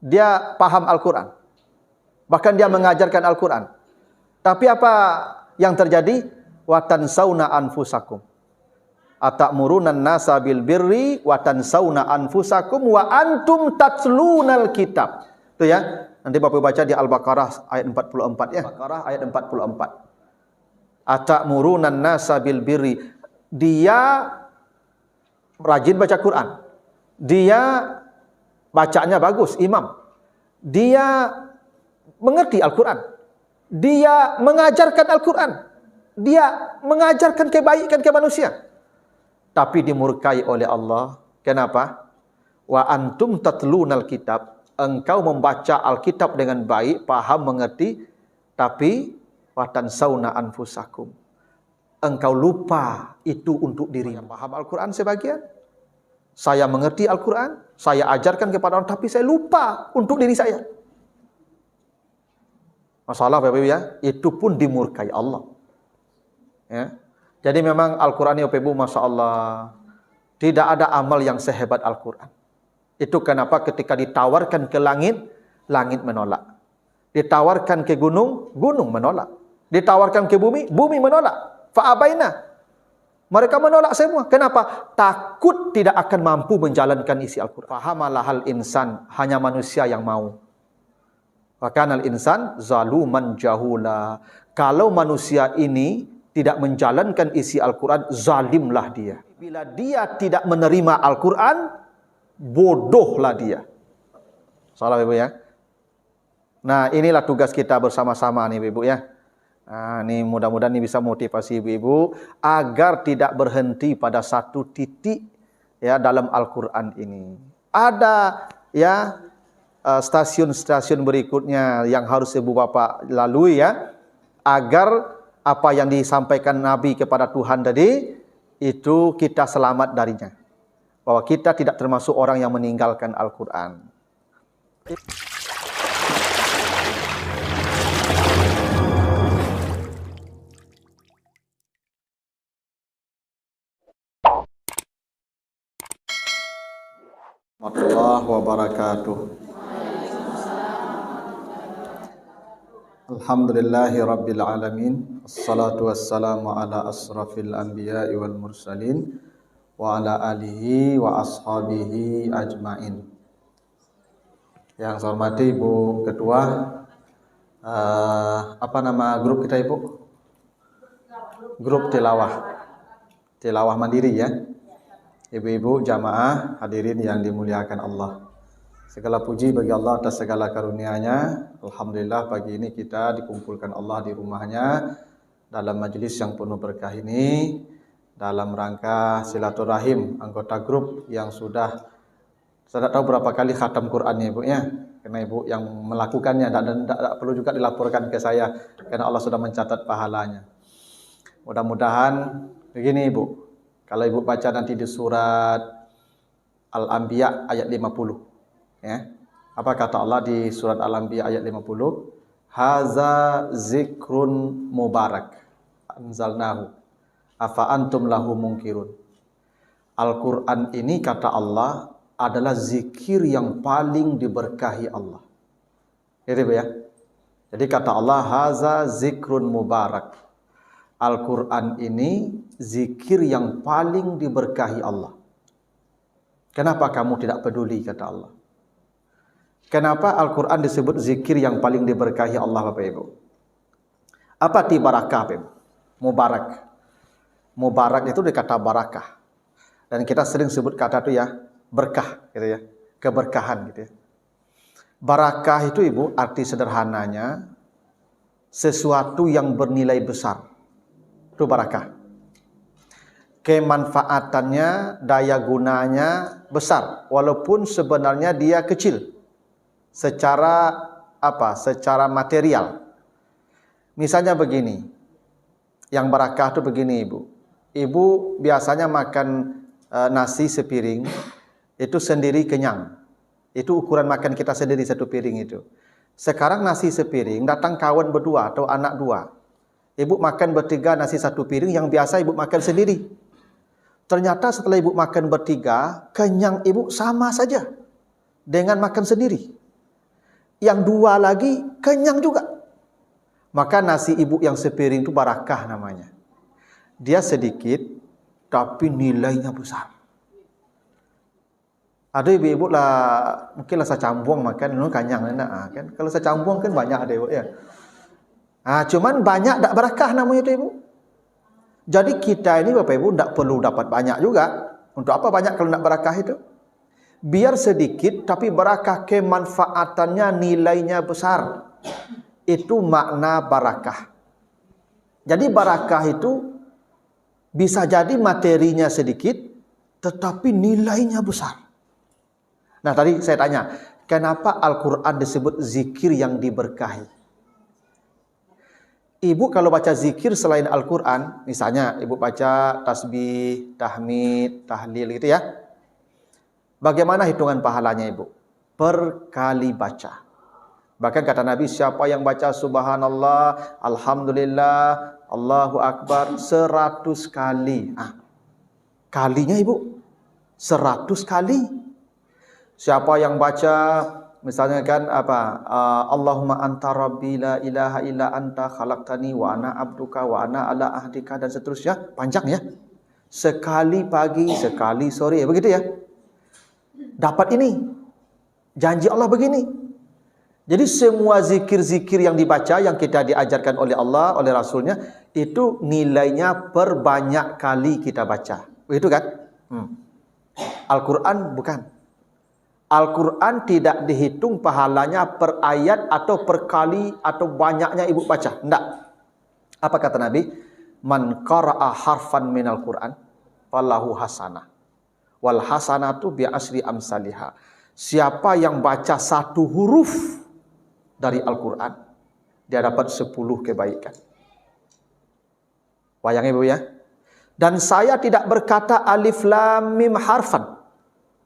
dia paham Al-Quran. Bahkan dia mengajarkan Al-Quran. Tapi apa yang terjadi? Wa tansawna anfusakum. Atamuruna an-nasa bil birri wa tansawna anfusakum wa antum tatlunal kitab. Itu ya. Nanti Bapak baca di Al-Baqarah ayat 44 ya. Al-Baqarah ayat 44. Atamuruna an-nasa bil birri. Dia rajin baca Quran. Dia bacanya bagus, imam. Dia mengerti Al-Quran. Dia mengajarkan Al-Quran. Dia mengajarkan kebaikan ke manusia. Tapi dimurkai oleh Allah. Kenapa? Wa antum tatlunal kitab. Engkau membaca Alkitab dengan baik, paham, mengerti. Tapi wa tansawna anfusakum. Engkau lupa itu untuk diri. Paham Al-Quran sebagian. Saya mengerti Al-Quran. Saya ajarkan kepada orang. Tapi saya lupa untuk diri saya. Masalah Bapak Ibu ya. Itu pun dimurkai Allah. Ya. Jadi memang Al-Quran ini Bapak Ibu, Masya Allah, tidak ada amal yang sehebat Al-Quran. Itu kenapa ketika ditawarkan ke langit, langit menolak. Ditawarkan ke gunung, gunung menolak. Ditawarkan ke bumi, bumi menolak. Fa'abaina. Mereka menolak semua. Kenapa? Takut tidak akan mampu menjalankan isi Al-Quran. Fahamalah hal insan, hanya manusia yang mau. Wakanal insan zaluman jahula. Kalau manusia ini tidak menjalankan isi Al-Quran, zalimlah dia. Bila dia tidak menerima Al-Quran, bodohlah dia. Salah Ibu ya. Nah, inilah tugas kita bersama-sama nih Ibu ya. Nah, ini mudah-mudahan ini bisa motivasi ibu-ibu agar tidak berhenti pada satu titik ya dalam Al-Quran ini. Ada ya stasiun-stasiun berikutnya yang harus ibu bapak lalui ya, agar apa yang disampaikan Nabi kepada Tuhan tadi, itu kita selamat darinya. Bahwa kita tidak termasuk orang yang meninggalkan Al-Quran. Warahmatullahi wabarakatuh. Alhamdulillahi rabbil alamin. Assalatu wassalamu ala asrafil anbiya'i wal mursalin wa ala alihi wa ashabihi ajmain. Yang saya hormati Ibu Ketua, apa nama grup kita Ibu? Grup Tilawah Mandiri ya. Ibu-ibu jamaah hadirin yang dimuliakan Allah. Segala puji bagi Allah atas segala karunia-Nya. Alhamdulillah pagi ini kita dikumpulkan Allah di rumahnya dalam majelis yang penuh berkah ini, dalam rangka silaturahim anggota grup yang sudah saya tidak tahu berapa kali khatam Qurannya Ibu ya. Karena Ibu yang melakukannya dan tidak perlu juga dilaporkan ke saya karena Allah sudah mencatat pahalanya. Mudah-mudahan begini Ibu. Kalau Ibu baca nanti di surat Al-Anbiya ayat 50. Ya. Apa kata Allah di surat Al-Anbiya ayat 50? Haza zikrun mubarak anzalnahu afa antum lahu munkirun. Al-Quran ini kata Allah adalah zikir yang paling diberkahi Allah. Gitu ya. Jadi kata Allah haza zikrun mubarak. Al-Quran ini zikir yang paling diberkahi Allah. Kenapa kamu tidak peduli kata Allah? Kenapa Al-Quran disebut zikir yang paling diberkahi Allah Bapak Ibu? Apa arti barakah Bapak Ibu? Mubarak. Mubarak itu dari kata barakah. Dan kita sering sebut kata itu ya berkah gitu ya. Keberkahan gitu ya. Barakah itu Ibu arti sederhananya sesuatu yang bernilai besar. Itu barakah. Kemanfaatannya, daya gunanya besar walaupun sebenarnya dia kecil. Secara apa? Secara material. Misalnya begini. Yang barakah itu begini Ibu. Ibu biasanya makan nasi sepiring itu sendiri kenyang. Itu ukuran makan kita sendiri satu piring itu. Sekarang nasi sepiring datang kawan berdua atau anak dua. Ibu makan bertiga nasi satu piring yang biasa Ibu makan sendiri. Ternyata setelah Ibu makan bertiga, kenyang Ibu sama saja dengan makan sendiri. yang 2 lagi kenyang juga. Maka nasi ibu yang sepiring itu barakah namanya. Dia sedikit tapi nilainya besar. Ada ibu-ibu lah mungkin lah secambung makan kenyang enak kan. Kalau secambung kan banyak ada ibu ya. Cuman banyak tak barakah namanya itu ibu. Jadi kita ini Bapak Ibu tak perlu dapat banyak juga. Untuk apa banyak kalau nak barakah itu? Biar sedikit tapi barakah kemanfaatannya nilainya besar. Itu makna barakah. Jadi barakah itu bisa jadi materinya sedikit tetapi nilainya besar. Nah tadi saya tanya, kenapa Al-Quran disebut zikir yang diberkahi? Ibu kalau baca zikir selain Al-Quran, misalnya ibu baca tasbih, tahmid, tahlil gitu ya. Bagaimana hitungan pahalanya ibu? Per kali baca. Bahkan kata Nabi, siapa yang baca subhanallah, alhamdulillah, Allahu Akbar 100 kali. Kalinya ibu 100 kali. Siapa yang baca misalnya kan Allahumma anta rabbi la ilaha illa anta khalaqtani wa ana abduka wa ana ala ahdika dan seterusnya, panjang ya. Sekali pagi, sekali sore, begitu ya. Dapat ini. Janji Allah begini. Jadi semua zikir-zikir yang dibaca yang kita diajarkan oleh Allah, oleh Rasulnya, itu nilainya per banyak kali kita baca. Begitu kan? Al-Quran bukan. Al-Quran tidak dihitung pahalanya per ayat atau per kali atau banyaknya ibu baca. Tidak. Apa kata Nabi? Man qara'a harfan minal Quran falahu hasanah. Wal hasanatu bi asri amsalihha. Siapa yang baca 1 huruf dari Al-Quran, dia dapat 10 kebaikan. Bayangin ibu ya. Dan saya tidak berkata alif lam mim harfan.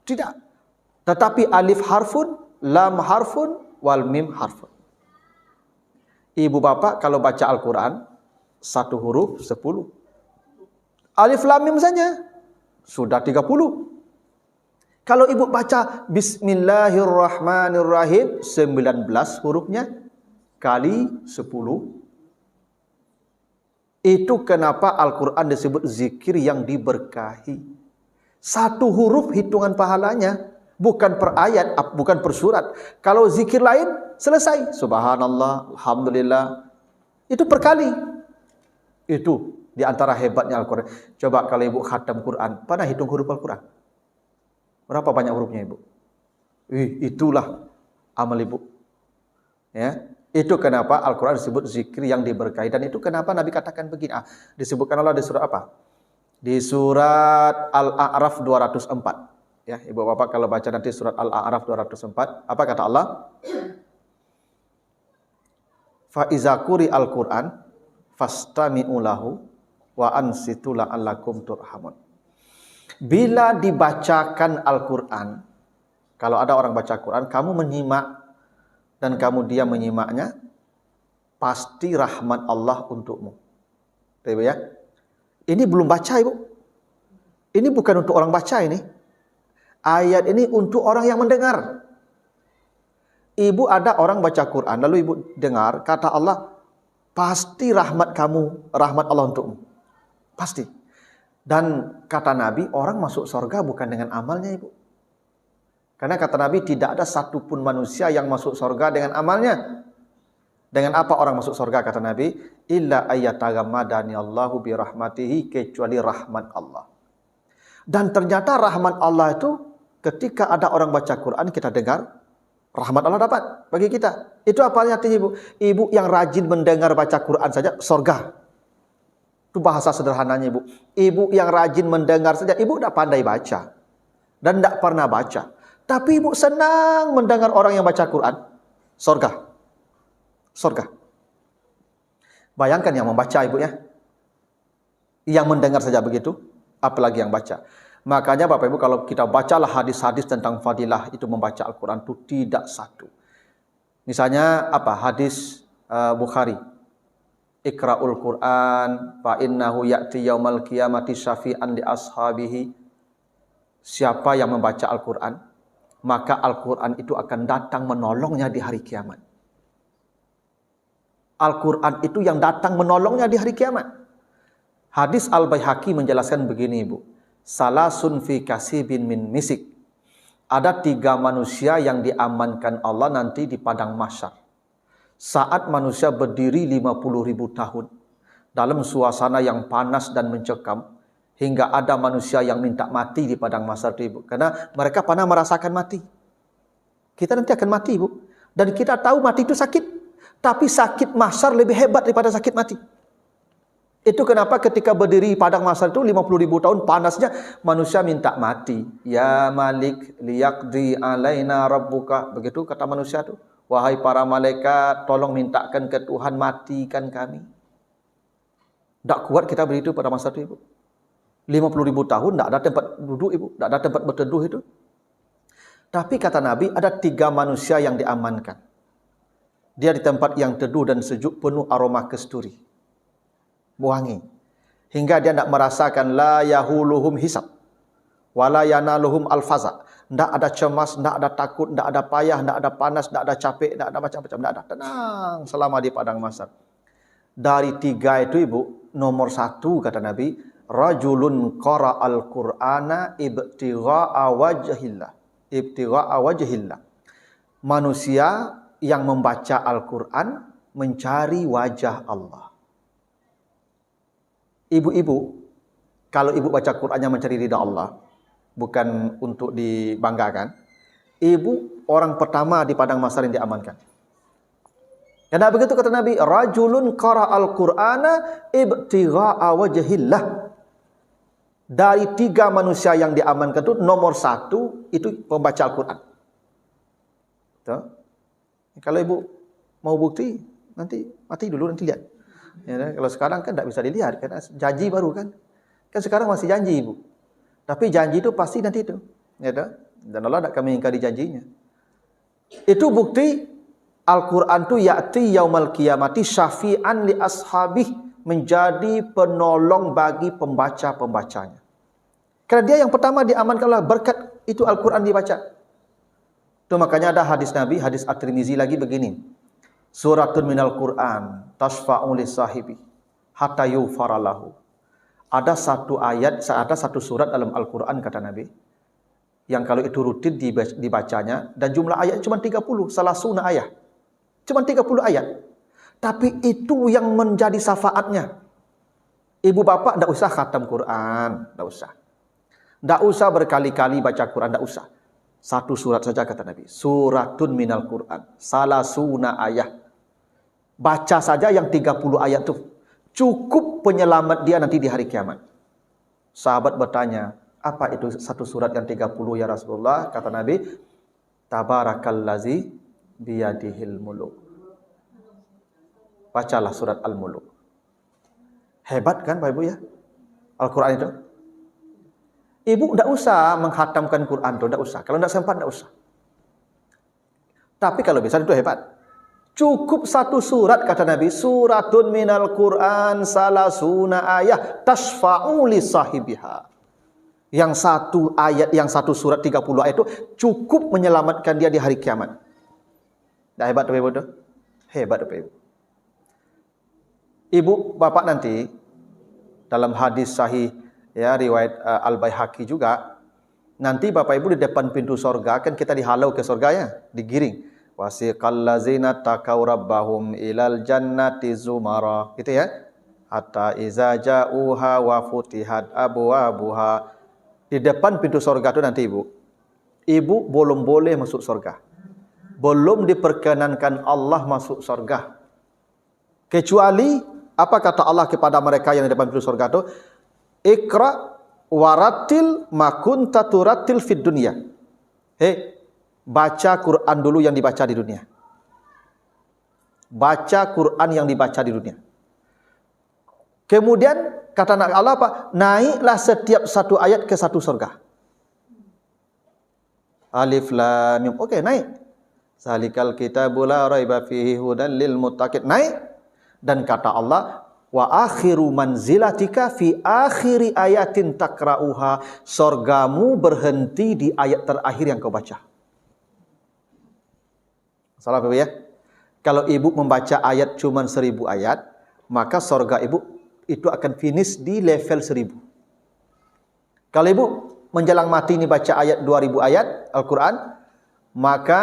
Tidak. Tetapi alif harfun, lam harfun, wal mim harfun. Ibu bapak kalau baca Al-Quran 1 huruf 10. Alif lam mim saja sudah 30. Kalau ibu baca Bismillahirrahmanirrahim 19 hurufnya kali 10. Itu kenapa Al-Quran disebut zikir yang diberkahi. 1 huruf hitungan pahalanya. Bukan per ayat, bukan per surat. Kalau zikir lain, selesai. Subhanallah, alhamdulillah. Itu per kali. Itu diantara hebatnya Al-Quran. Coba kalau ibu khatam Quran, pernah hitung huruf Al-Quran? Berapa banyak hurufnya ibu? Itulah amal ibu. Ya, itu kenapa Al-Quran disebut zikir yang diberkahi. Dan itu kenapa Nabi katakan begini. Disebutkan Allah di surat apa? Di surat Al-A'raf 204. Ya, ibu bapak kalau baca nanti surat Al-A'raf 204, apa kata Allah? Fa iza quri al-Qur'an fastami'u lahu wa ansitu la'allakum turhamun. Bila dibacakan Al-Quran, kalau ada orang baca Quran, kamu menyimak dan kamu dia menyimaknya, pasti rahmat Allah untukmu. Ibu ya. Ini belum baca ibu. Ini bukan untuk orang baca ini. Ayat ini untuk orang yang mendengar. Ibu ada orang baca Quran, lalu ibu dengar, kata Allah, pasti rahmat kamu, rahmat Allah untukmu. Pasti. Dan kata Nabi, orang masuk surga bukan dengan amalnya ibu. Karena kata Nabi, tidak ada satupun manusia yang masuk surga dengan amalnya. Dengan apa orang masuk surga kata Nabi? Illa ayyataghammadani Allahu bi rahmatihi, kecuali rahmat Allah. Dan ternyata rahmat Allah itu ketika ada orang baca Quran, kita dengar, rahmat Allah dapat bagi kita. Itu apa artinya ibu? Ibu yang rajin mendengar baca Quran saja, surga. Itu bahasa sederhananya ibu. Ibu yang rajin mendengar saja, ibu tidak pandai baca. Dan tidak pernah baca. Tapi ibu senang mendengar orang yang baca Quran, surga. Surga. Bayangkan yang membaca ibu ya. Yang mendengar saja begitu, apalagi yang baca. Makanya Bapak Ibu kalau kita bacalah hadis-hadis tentang fadilah itu membaca Al-Quran itu tidak satu. Misalnya apa? Hadis Bukhari. Iqra'ul Quran fa innahu ya'ti yaumal qiyamati syafi'an li ashabihi. Siapa yang membaca Al-Quran, maka Al-Quran itu akan datang menolongnya di hari kiamat. Al-Quran itu yang datang menolongnya di hari kiamat. Hadis Al-Baihaqi menjelaskan begini, Ibu. Salasun fi kasibin min misik. Ada 3 manusia yang diamankan Allah nanti di padang mahsyar. Saat manusia berdiri 50.000 tahun dalam suasana yang panas dan mencekam, hingga ada manusia yang minta mati di padang mahsyar itu, Ibu. Karena mereka pernah merasakan mati. Kita nanti akan mati, Ibu. Dan kita tahu mati itu sakit. Tapi sakit mahsyar lebih hebat daripada sakit mati. Itu kenapa ketika berdiri padang mahsyar itu 50.000 tahun panasnya, manusia minta mati. Ya Malik liyaqdi alaina rabbuka. Begitu kata manusia itu. Wahai para malaikat, tolong mintakan ke Tuhan matikan kami. Tak kuat kita berdiri itu pada masa itu, Ibu. 50.000 tahun tak ada tempat duduk, Ibu. Tak ada tempat berteduh itu. Tapi kata Nabi, ada 3 manusia yang diamankan. Dia di tempat yang teduh dan sejuk, penuh aroma kasturi, wangi, hingga dia tidak merasakan la yahuluhum hisab wala yanaluhum alfaza. Tidak ada cemas, tidak ada takut, tidak ada payah, tidak ada panas, tidak ada capek, tidak ada macam-macam, tidak ada. Tenang selama di padang mahsyar. Dari 3 itu, Ibu, nomor 1 kata Nabi, rajulun qara'al Qur'ana ibtigha'a wajhillah. Ibtigha'a wajhillah. Manusia yang membaca Al-Quran mencari wajah Allah. Ibu-ibu, kalau ibu baca Qurannya mencari ridha Allah, bukan untuk dibanggakan, ibu orang pertama di padang mahsyar yang diamankan. Karena begitu kata Nabi, rajulun qara'al Qur'ana ibtigha'a wajhillah. Dari 3 manusia yang diamankan itu, nomor 1 itu pembaca Al-Quran. Tuh. Kalau ibu mau bukti, nanti mati dulu, nanti lihat. Ya, kalau sekarang kan tidak bisa dilihat, karena janji baru kan. Kan sekarang masih janji, Ibu. Tapi janji itu pasti nanti itu. Ya, dan Allah tidak akan mengingkari janjinya. Itu bukti Al-Quran itu ya'ti yaumal qiyamati syafi'an li ashabih, menjadi penolong bagi pembaca-pembacanya. Karena dia yang pertama diamankan Allah, berkat itu Al-Quran dibaca. Itu makanya ada hadis Nabi, hadis At-Tirmizi lagi begini. Suratun minal Qur'an tasfa'u li sahibi hatta yufara lahu. Ada 1 ayat, ada 1 surat dalam Al-Quran kata Nabi, yang kalau itu rutin dibacanya, dan jumlah ayat cuma 30, salasuna ayat. Cuma 30 ayat. Tapi itu yang menjadi syafaatnya. Ibu bapak tidak usah khatam Quran, tidak usah. Tidak usah berkali-kali baca Quran, tidak usah. 1 surat saja kata Nabi. Suratun minal Quran. Salasuna ayat. Baca saja yang 30 ayat itu. Cukup penyelamat dia nanti di hari kiamat. Sahabat bertanya, apa itu 1 surat yang 30 ya Rasulullah? Kata Nabi, Tabarakallazi biyadihil muluk. Bacalah surat Al-Muluk. Hebat kan Pak Ibu ya? Al-Quran itu. Ibu tidak usah menghatamkan Quran itu, tidak usah. Kalau tidak sempat, tidak usah. Tapi kalau bisa itu hebat. Cukup 1 surat kata Nabi, suratun minal Quran salasuna ayat tasfa'u li sahibiha. Yang 1 ayat, yang 1 surat 30 ayat itu cukup menyelamatkan dia di hari kiamat. Dah hebat Pak Ibu itu? Hebat Pak Ibu. Ibu, bapak nanti dalam hadis sahih ya riwayat Al-Baihaqi juga, nanti bapak ibu di depan pintu sorga, kan kita dihalau ke sorganya, digiring. Wasiqal ladzina taqaw rabbahum ilal jannati zumara, gitu ya. Hatta iza ja'uha wa futihat abwabuha. Di depan pintu sorga itu nanti ibu belum boleh masuk sorga. Belum diperkenankan Allah masuk sorga. Kecuali apa kata Allah kepada mereka yang di depan pintu sorga itu? Iqra waratil makunta turatil fid dunya. Baca Quran dulu yang dibaca di dunia. Baca Quran yang dibaca di dunia. Kemudian kata Allah apa? Naiklah setiap 1 ayat ke 1 surga. Alif lam mim. Oke, naik. Zalikal kitabul la raiba fihi hudan lil muttaqin. Naik. Dan kata Allah, wa akhiru manzilatika fi akhiri ayatin takra'uha. Sorgamu berhenti di ayat terakhir yang kau baca. Salah Ibu ya? Kalau ibu membaca ayat cuma 1000 ayat, maka surga ibu itu akan finish di level 1000. Kalau ibu menjelang mati ini baca ayat 2000 ayat Al-Quran, maka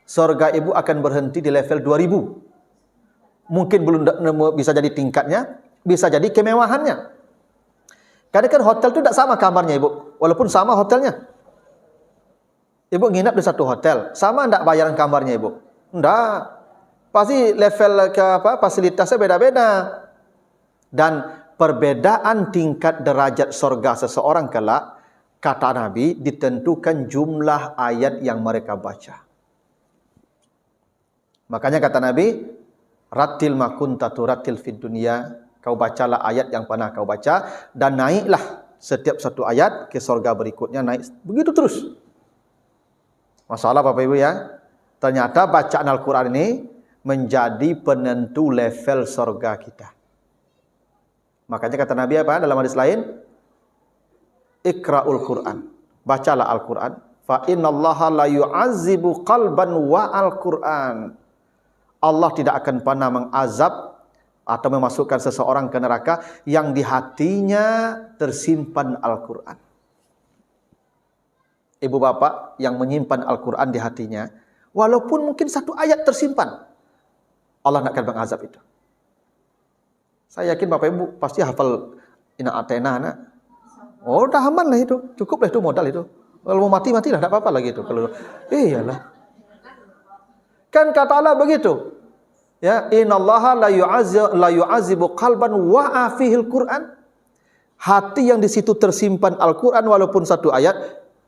surga ibu akan berhenti di level 2000. Mungkin belum bisa jadi tingkatnya, bisa jadi kemewahannya. Kadang kan hotel itu tidak sama kamarnya ibu, walaupun sama hotelnya. Ibu nginap di satu hotel, sama enggak bayaran kamarnya ibu? Enggak. Pasti level fasilitasnya beda-beda. Dan perbedaan tingkat derajat surga seseorang kelak, kata Nabi, ditentukan jumlah ayat yang mereka baca. Makanya kata Nabi, rattil ma kunta turattil fid dunya, kau bacalah ayat yang pernah kau baca, dan naiklah setiap satu ayat ke surga berikutnya, naik begitu terus. Masalah Bapak Ibu ya, ternyata bacaan Al-Quran ini menjadi penentu level surga kita. Makanya kata Nabi apa dalam hadis lain? Iqra'ul Quran. Bacalah Al-Quran. Fa innallaha la yu'azzibu qalban wa Al-Quran. Allah tidak akan pernah mengazab atau memasukkan seseorang ke neraka yang di hatinya tersimpan Al-Quran. Ibu bapak yang menyimpan Al-Quran di hatinya, walaupun mungkin satu ayat tersimpan, Allah tidak akan mengazab itu. Saya yakin Bapak Ibu pasti hafal Inna Atena, nak. Oh, dah aman lah itu. Cukup lah itu modal itu. Kalau mau mati lah, tidak apa-apa lagi itu. Kalau iyalah. Kan kata Allah begitu. Ya, innallaha la yu'azibu qalban wa afihil Qur'an. Hati yang di situ tersimpan Al-Qur'an walaupun satu ayat,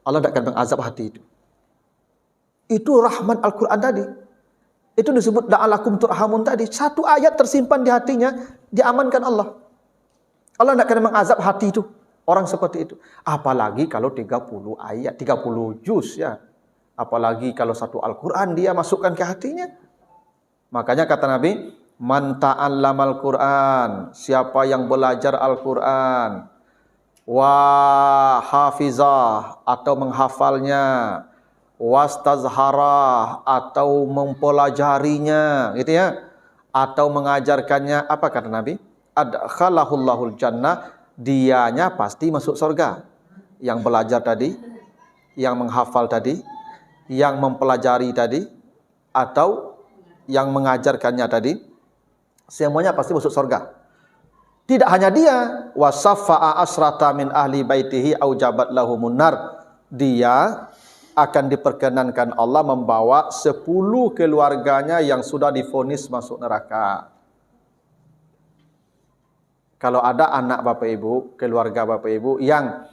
Allah tidak akan mengazab hati itu. Itu rahmat Al-Qur'an tadi. Itu disebut da'alakum turhamun tadi. Satu ayat tersimpan di hatinya, diamankan Allah. Allah tidak akan mengazab hati itu. Orang seperti itu. Apalagi kalau 30 ayat, 30 juz ya. Apalagi kalau satu Al-Quran dia masukkan ke hatinya. Makanya kata Nabi, man ta'allamal Qur'an, siapa yang belajar Al-Quran, wa hafizah atau menghafalnya, wastazharah atau mempelajarinya, gitu ya, atau mengajarkannya, apa kata Nabi? Adkhalahullahul jannah, dianya pasti masuk surga. Yang belajar tadi, yang menghafal tadi, yang mempelajari tadi, atau yang mengajarkannya tadi, semuanya pasti masuk surga. Tidak hanya dia, wasaffa'a asrata min ahli baitihi aujabat lahumun nar, dia akan diperkenankan Allah membawa 10 keluarganya yang sudah divonis masuk neraka. Kalau ada anak Bapak Ibu, keluarga Bapak Ibu yang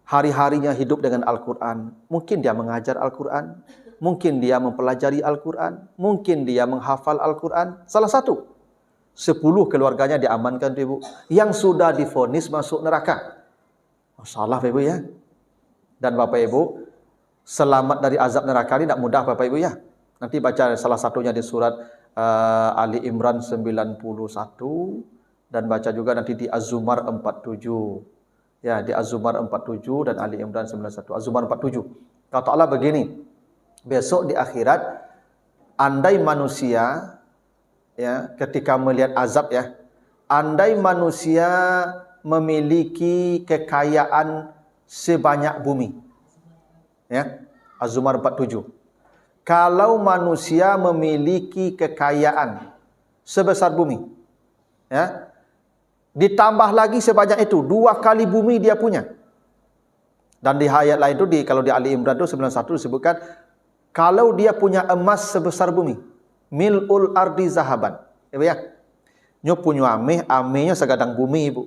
hari-harinya hidup dengan Al-Quran, mungkin dia mengajar Al-Quran, mungkin dia mempelajari Al-Quran, mungkin dia menghafal Al-Quran, salah satu, 10 keluarganya diamankan Ibu, yang sudah divonis masuk neraka. Masalah Bapak Ibu ya. Dan Bapak Ibu, selamat dari azab neraka ini tidak mudah Bapak Ibu ya. Nanti baca salah satunya di surat Ali Imran 91 dan baca juga nanti di Az-Zumar 47. Ya, di Az-Zumar 47 dan Ali Imran 91. Az-Zumar 47. Kata Allah begini, besok di akhirat andai manusia ya ketika melihat azab ya, andai manusia memiliki kekayaan sebanyak bumi. Ya, Az-Zumar 47. Kalau manusia memiliki kekayaan sebesar bumi, ya, ditambah lagi sebanyak itu, 2 kali bumi dia punya. Dan di ayat lain itu kalau di Ali Imran itu 91 disebutkan kalau dia punya emas sebesar bumi, mil'ul ardi zahaban. Ya, nyo punya amehnya segadang bumi Ibu.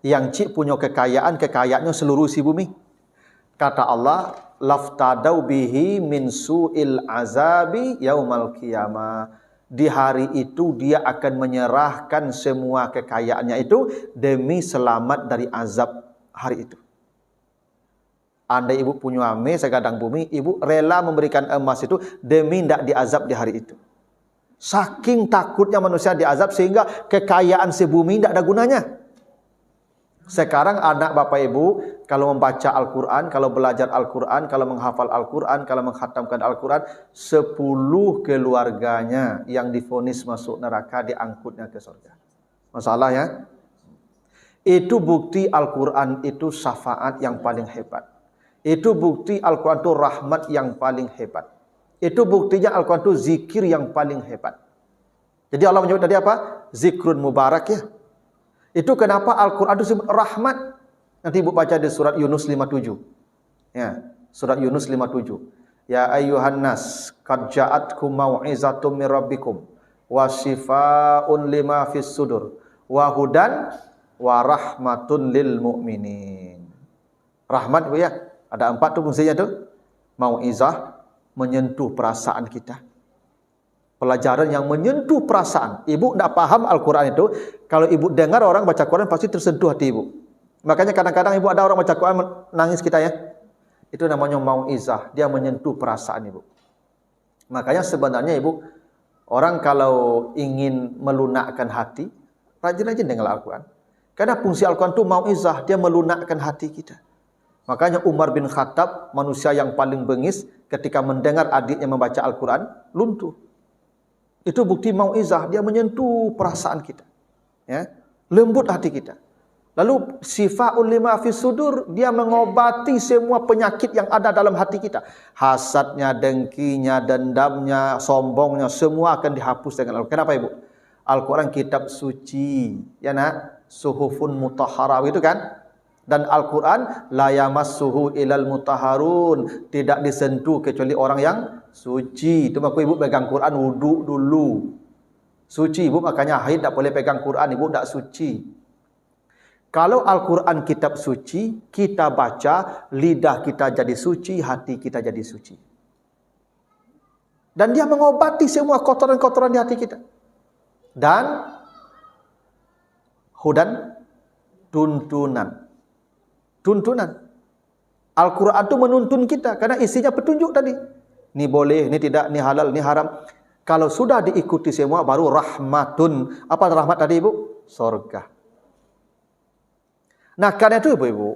Yang cik punya kekayaannya seluruh si bumi. Kata Allah, laftadau bihi min su'il azabi yaumal qiyamah. Di hari itu dia akan menyerahkan semua kekayaannya itu demi selamat dari azab hari itu. Andai Ibu punya segadang bumi, Ibu rela memberikan emas itu demi tidak diazab di hari itu. Saking takutnya manusia diazab sehingga kekayaan sebumi tidak ada gunanya. Sekarang anak Bapak Ibu kalau membaca Al-Quran, kalau belajar Al-Quran, kalau menghafal Al-Quran, kalau menghatamkan Al-Quran, 10 keluarganya yang divonis masuk neraka diangkutnya ke surga. Masalah ya? Itu bukti Al-Quran itu syafaat yang paling hebat. Itu bukti Al-Quran itu rahmat yang paling hebat. Itu buktinya Al-Quran itu zikir yang paling hebat. Jadi Allah menyebut tadi apa? Zikrun mubarak ya. Itu kenapa Al-Quran itu disebut rahmat. Nanti ibu baca di surat Yunus 57. Ya, surat Yunus 57. Ya ayyuhan nas, qad ja'atkum mau'izatum mir rabbikum wa shifaa'un lima fis sudur wa hudan wa rahmatun lil mu'minin. Rahmat Bu ya. Ada 4 tuh fungsinya tuh. Mau'izah, menyentuh perasaan kita. Pelajaran yang menyentuh perasaan. Ibu tidak paham Al-Quran itu, kalau ibu dengar orang baca Quran pasti tersentuh hati ibu. Makanya kadang-kadang ibu ada orang baca Quran nangis kita ya. Itu namanya mau'izah, dia menyentuh perasaan ibu. Makanya sebenarnya ibu, orang kalau ingin melunakkan hati, rajin-rajin dengar Al-Quran. Karena fungsi Al-Quran itu mau'izah, dia melunakkan hati kita. Makanya Umar bin Khattab, manusia yang paling bengis, ketika mendengar adiknya membaca Al-Quran, luntur. Itu bukti mau'izah, dia menyentuh perasaan kita. Ya, lembut hati kita. Lalu sifa'ul lima fis sudur, dia mengobati semua penyakit yang ada dalam hati kita. Hasadnya, dengkinya, dendamnya, sombongnya, semua akan dihapus dengan Al-Quran. Kenapa Ibu? Al-Quran kitab suci, ya nak, suhufun mutahharah itu kan? Dan Al-Quran la yamassuhu ilal mutahharun, tidak disentuh kecuali orang yang suci. Itu maka ibu pegang Quran wuduk dulu. Suci ibu, makanya haid tak boleh pegang Quran, ibu tak suci. Kalau Al-Quran kitab suci, kita baca, lidah kita jadi suci, hati kita jadi suci. Dan dia mengobati semua kotoran-kotoran di hati kita. Dan hudan, tuntunan. Al-Quran itu menuntun kita karena isinya petunjuk tadi. Ini boleh, ini tidak, ini halal, ini haram. Kalau sudah diikuti semua baru rahmatun. Apa rahmat tadi Ibu? Surga. Nah, karena itu Ibu,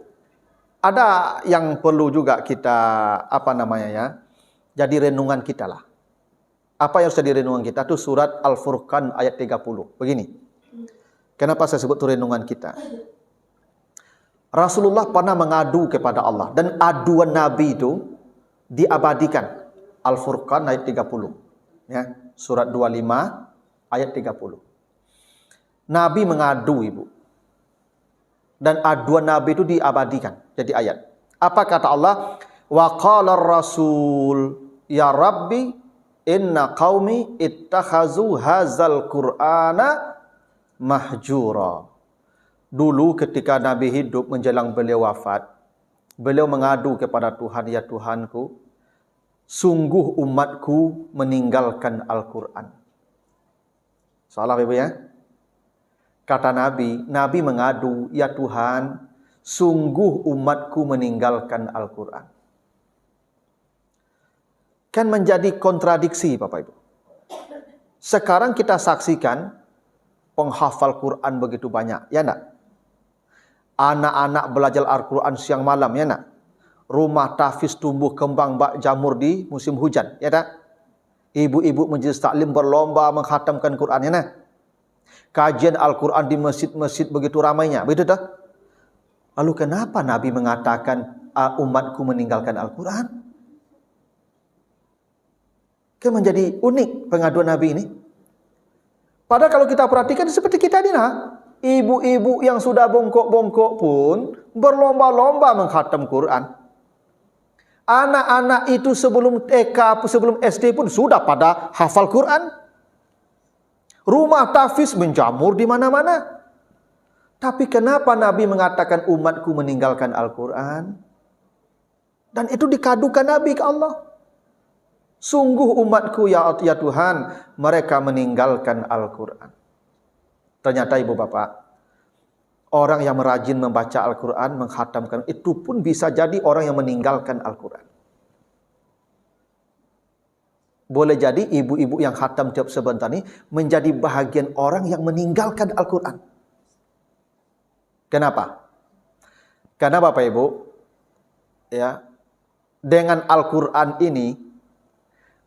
ada yang perlu juga kita jadi renungan kita lah. Apa yang harus jadi renungan kita? Itu surat Al-Furqan ayat 30. Begini. Kenapa saya sebut itu renungan kita? Rasulullah pernah mengadu kepada Allah dan aduan Nabi itu diabadikan. Al-Furqan ayat 30. Ya, surat 25 ayat 30. Nabi mengadu Ibu. Dan aduan Nabi itu diabadikan jadi ayat. Apa kata Allah? Wa qala ar-rasul ya Rabbi inna qaumi ittakhazu hadzal Qur'ana mahjura. Dulu ketika Nabi hidup menjelang beliau wafat, beliau mengadu kepada Tuhan, ya Tuhanku, sungguh umatku meninggalkan Al-Quran. Salah Ibu ya? Kata Nabi mengadu, ya Tuhan, sungguh umatku meninggalkan Al-Quran. Kan menjadi kontradiksi Bapak Ibu. Sekarang kita saksikan penghafal Quran begitu banyak, ya nak? Anak-anak belajar Al-Quran siang malam, ya nak? Rumah tahfiz tumbuh kembang bak jamur di musim hujan, ya tak? Ibu-ibu majlis taklim berlomba menghatamkan Quran, ya nak? Kajian Al-Quran di masjid-masjid begitu ramainya, begitu tak? Lalu kenapa Nabi mengatakan umatku meninggalkan Al-Quran? Kan menjadi unik pengaduan Nabi ini. Padahal kalau kita perhatikan seperti kita ini nah. Ibu-ibu yang sudah bongkok-bongkok pun berlomba-lomba menghatam Quran. Anak-anak itu sebelum TK, sebelum SD pun sudah pada hafal Quran. Rumah tahfiz menjamur di mana-mana. Tapi kenapa Nabi mengatakan umatku meninggalkan Al-Quran? Dan itu dikadukan Nabi ke Allah. Sungguh umatku ya Tuhan, mereka meninggalkan Al-Quran. Ternyata ibu bapak, orang yang rajin membaca Al-Quran, menghatamkan, itu pun bisa jadi orang yang meninggalkan Al-Quran. Boleh jadi ibu-ibu yang khatam tiap sebentar ini menjadi bahagian orang yang meninggalkan Al-Quran. Kenapa? Karena Bapak Ibu, ya, dengan Al-Quran ini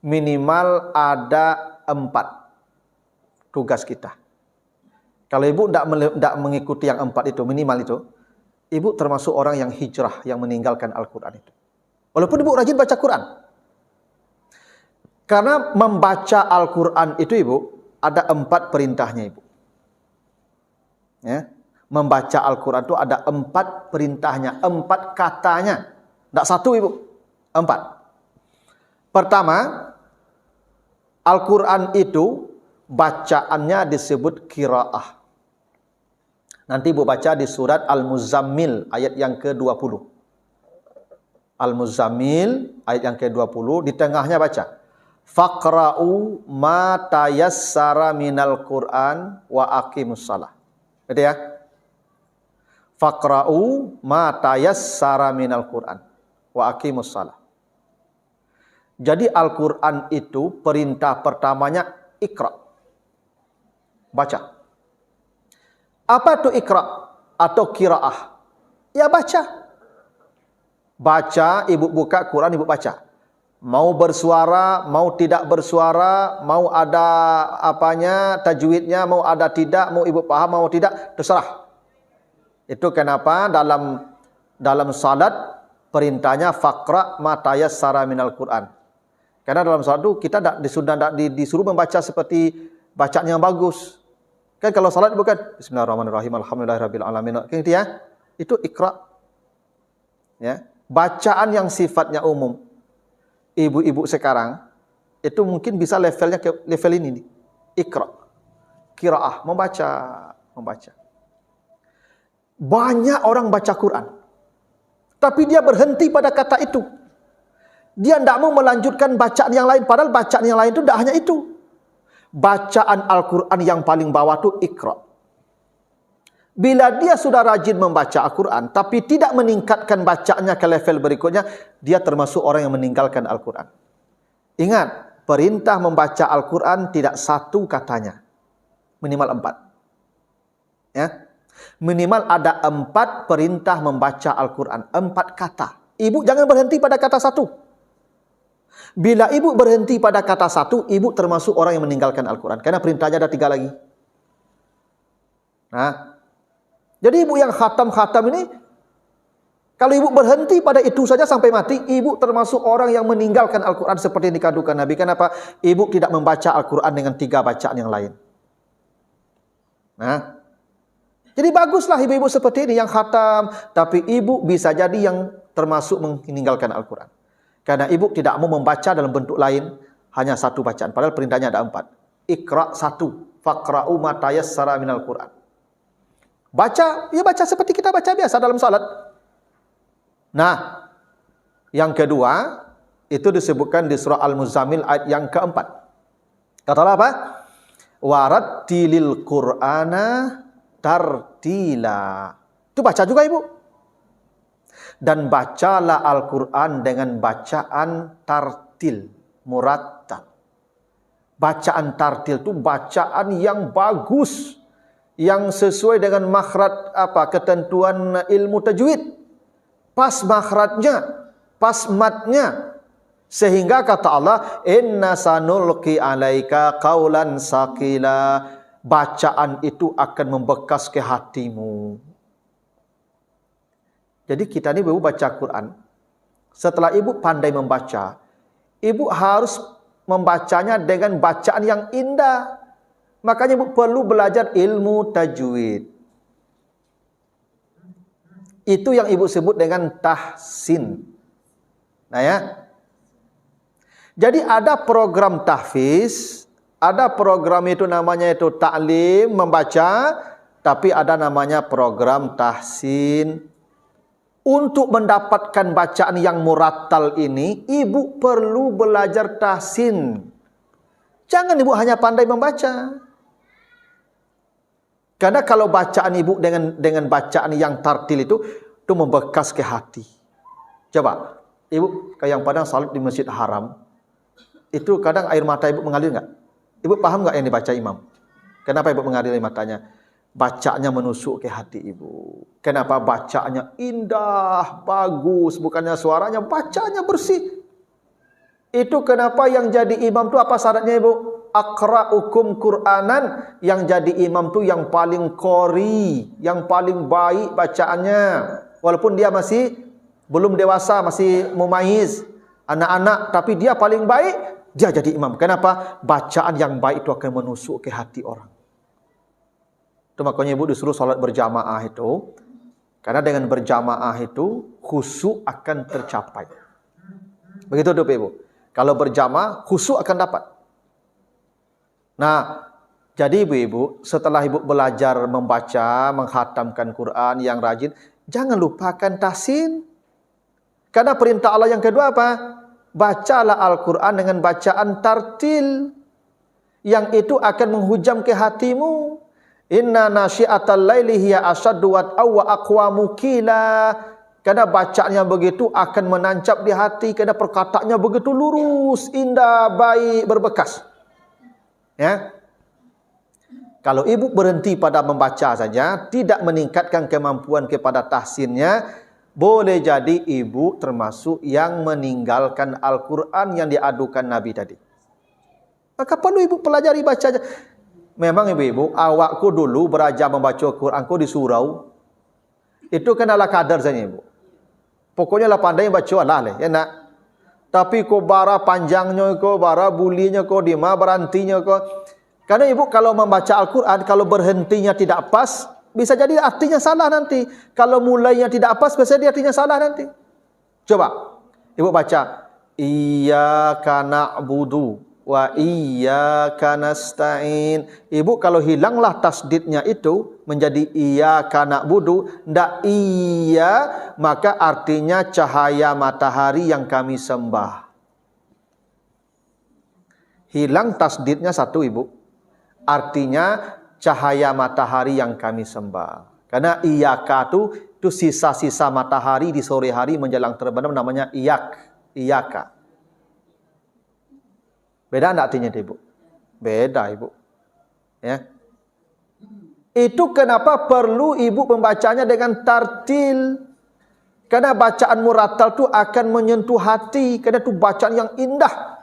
minimal ada 4 tugas kita. Kalau ibu tidak mengikuti yang 4 itu, minimal itu, ibu termasuk orang yang hijrah, yang meninggalkan Al-Quran itu. Walaupun ibu rajin baca Quran. Karena membaca Al-Quran itu ibu, ada 4 perintahnya ibu. Ya. Membaca Al-Quran itu ada 4 perintahnya, 4 katanya. Tidak 1 ibu, 4. Pertama, Al-Quran itu bacaannya disebut qiraah. Nanti ibu baca di surat Al-Muzammil ayat yang ke-20. Al-Muzammil ayat yang ke-20, di tengahnya baca, faqra'u ma tayassara minal Qur'an wa aqimus shalah. Gitu ya? Faqra'u ma tayassara minal Qur'an wa aqimus shalah. Jadi Al-Quran itu perintah pertamanya Iqra. Baca. Apa itu Iqra atau qiraah? Ya baca. Baca, ibu buka Quran, ibu baca. Mau bersuara, mau tidak bersuara, mau ada apanya, tajwidnya, mau ada tidak, mau ibu paham, mau tidak, terserah. Itu kenapa dalam salat perintahnya faqra ma tayassara minal Quran. Karena dalam salat itu kita disuruh membaca seperti bacaan yang bagus. Kan kalau salat bukan bismillahirrahmanirrahim alhamdulillahirabbil alamin. Gitu ya. Itu Iqra. Ya. Bacaan yang sifatnya umum. Ibu-ibu sekarang itu mungkin bisa levelnya ke level ini nih. Iqra. Qiraah, membaca. Banyak orang baca Quran. Tapi dia berhenti pada kata itu. Dia tidak mau melanjutkan bacaan yang lain. Padahal bacaan yang lain itu tidak hanya itu. Bacaan Al-Quran yang paling bawah itu Iqra. Bila dia sudah rajin membaca Al-Quran, tapi tidak meningkatkan bacaannya ke level berikutnya, dia termasuk orang yang meninggalkan Al-Quran. Ingat, perintah membaca Al-Quran tidak 1 katanya. Minimal 4. Ya. Minimal ada 4 perintah membaca Al-Quran. 4 kata. Ibu jangan berhenti pada kata 1. Bila ibu berhenti pada kata 1, ibu termasuk orang yang meninggalkan Al-Quran. Karena perintahnya ada 3 lagi. Nah, jadi ibu yang khatam-khatam ini, kalau ibu berhenti pada itu saja sampai mati, ibu termasuk orang yang meninggalkan Al-Quran seperti yang dikandungkan Nabi. Kenapa? Ibu tidak membaca Al-Quran dengan 3 bacaan yang lain. Nah, jadi baguslah ibu-ibu seperti ini yang khatam, tapi ibu bisa jadi yang termasuk meninggalkan Al-Quran. Karena ibu tidak mau membaca dalam bentuk lain, hanya 1 bacaan. Padahal perintahnya ada 4. Iqra 1, faqra'u ma tayassara minal Qur'an. Baca, ya baca seperti kita baca biasa dalam salat. Nah, yang kedua, itu disebutkan di surah Al-Muzammil ayat yang ke-4. Kata Allah apa? Warattilil Qur'ana tartila. Itu baca juga ibu. Dan bacalah Al-Quran dengan bacaan tartil, murattal. Bacaan tartil itu bacaan yang bagus, yang sesuai dengan makhraj ketentuan ilmu tajwid. Pas makhrajnya, pas matnya. Sehingga kata Allah, inna sanulqi alaika qaulan saqila. Bacaan itu akan membekas ke hatimu. Jadi kita ini ibu baca Quran. Setelah ibu pandai membaca, ibu harus membacanya dengan bacaan yang indah. Makanya ibu perlu belajar ilmu tajwid. Itu yang ibu sebut dengan tahsin. Nah ya. Jadi ada program tahfiz, ada program itu namanya itu ta'lim, membaca, tapi ada namanya program tahsin. Untuk mendapatkan bacaan yang murattal ini, ibu perlu belajar tahsin. Jangan ibu hanya pandai membaca. Karena kalau bacaan ibu dengan bacaan yang tartil itu membekas ke hati. Coba, ibu yang padang salat di Masjid Haram, itu kadang air mata ibu mengalir enggak? Ibu paham enggak yang dibaca imam? Kenapa ibu mengalir matanya? Bacanya menusuk ke hati ibu. Kenapa? Bacanya indah, bagus, bukannya suaranya, bacanya bersih. Itu kenapa yang jadi imam itu apa syaratnya ibu? Aqra'ukum Qur'anan, yang jadi imam itu yang paling qori, yang paling baik bacaannya. Walaupun dia masih belum dewasa, masih mumayyiz, anak-anak, tapi dia paling baik, dia jadi imam. Kenapa? Bacaan yang baik itu akan menusuk ke hati orang. Itu makanya ibu disuruh salat berjamaah itu, karena dengan berjamaah itu khusyuk akan tercapai. Begitu tuh ibu. Kalau berjamaah khusyuk akan dapat. Nah, jadi ibu-ibu, setelah ibu belajar membaca, menghatamkan Quran yang rajin, jangan lupakan tahsin. Karena perintah Allah yang kedua apa? Bacalah Al-Quran dengan bacaan tartil. Yang itu akan menghujam ke hatimu. Inna nasyi'atal laili hiya asyaddu wat'aw wa aqwamu qila. Karena bacaannya begitu akan menancap di hati. Karena perkataannya begitu lurus, indah, baik, berbekas. Ya. Kalau ibu berhenti pada membaca saja, tidak meningkatkan kemampuan kepada tahsinnya, boleh jadi ibu termasuk yang meninggalkan Al-Quran yang diadukan Nabi tadi. Maka perlu ibu pelajari bacanya. Memang ibu-ibu, awakku dulu belajar membaca Al-Quranku di surau. Itu kan ala kadar saja ibu. Pokoknya lah pandai baca lah leh, ya nak. Tapi ko bara panjangnya ko, bara bulinya ko, di mana berhentinya ko. Karena ibu kalau membaca Al-Quran, kalau berhentinya tidak pas, bisa jadi artinya salah nanti. Kalau mulainya tidak pas, bisa jadi artinya salah nanti. Coba, ibu baca. Iyyaka na'budu wa iyyaka nasta'in. Ibu kalau hilanglah tasdidnya itu menjadi iyyaka na'budu, ndak iya, maka artinya cahaya matahari yang kami sembah. Hilang tasdidnya satu ibu. Artinya cahaya matahari yang kami sembah. Karena iyyaka itu sisa-sisa matahari di sore hari menjelang terbenam namanya iyyaka. Beda enggak artinya ibu? Beda ibu. Ya. Itu kenapa perlu ibu membacanya dengan tartil. Karena bacaan murattal itu akan menyentuh hati. Karena itu bacaan yang indah.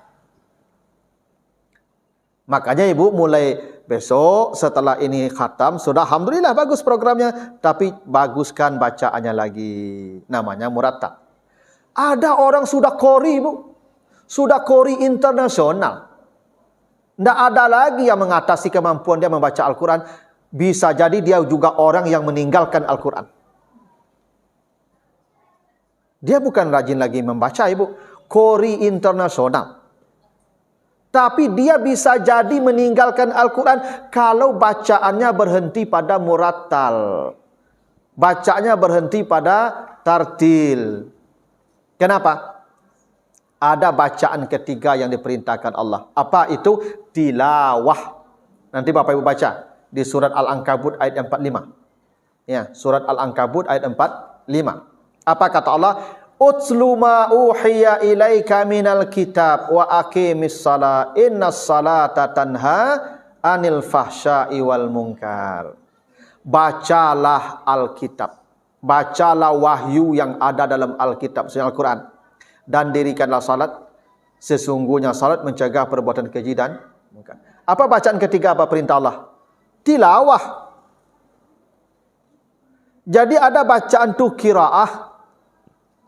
Makanya ibu mulai besok setelah ini khatam, sudah alhamdulillah bagus programnya. Tapi baguskan bacaannya lagi. Namanya murattal. Ada orang sudah qori ibu. Sudah qori internasional. Tidak ada lagi yang mengatasi kemampuan dia membaca Al-Quran. Bisa jadi dia juga orang yang meninggalkan Al-Quran. Dia bukan rajin lagi membaca ibu. Qori internasional. Tapi dia bisa jadi meninggalkan Al-Quran kalau bacaannya berhenti pada murattal. Bacaannya berhenti pada tartil. Kenapa? Ada bacaan ketiga yang diperintahkan Allah. Apa itu? Tilawah. Nanti Bapak Ibu baca di surat Al-Ankabut ayat 45. Ya, surat Al-Ankabut ayat 45. Apa kata Allah? Utslu ma uhiya ilaika minal kitab wa aqimis shalah innas salata tanha anil fahsya'i wal munkar. Bacalah Alkitab. Bacalah wahyu yang ada dalam Alkitab, Al-Quran. Dan dirikanlah salat. Sesungguhnya salat mencegah perbuatan keji dan munkar. Apa bacaan ketiga, apa perintah Allah? Tilawah. Jadi ada bacaan tu qiraah,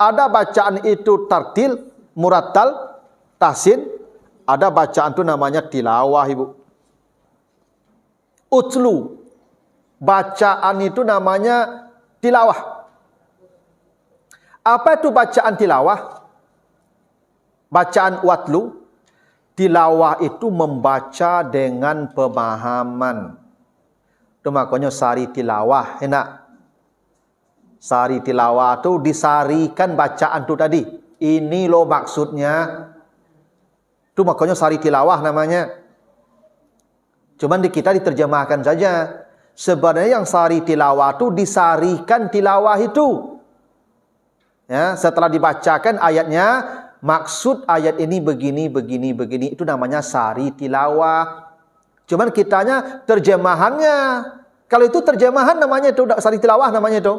ada bacaan itu tartil, murattal, tahsin, ada bacaan tu namanya tilawah ibu. Utlu, bacaan itu namanya tilawah. Apa itu bacaan tilawah? Bacaan watlu, tilawah itu membaca dengan pemahaman. Itu makanya sari tilawah, enak. Sari tilawah itu disarikan bacaan itu tadi. Ini loh maksudnya. Itu makanya sari tilawah namanya. Cuman di kita diterjemahkan saja. Sebenarnya yang sari tilawah itu disarikan tilawah itu. Ya, setelah dibacakan ayatnya, maksud ayat ini begini, begini, begini. Itu namanya sari tilawah. Cuman kitanya terjemahannya. Kalau itu terjemahan namanya itu, sari tilawah namanya itu.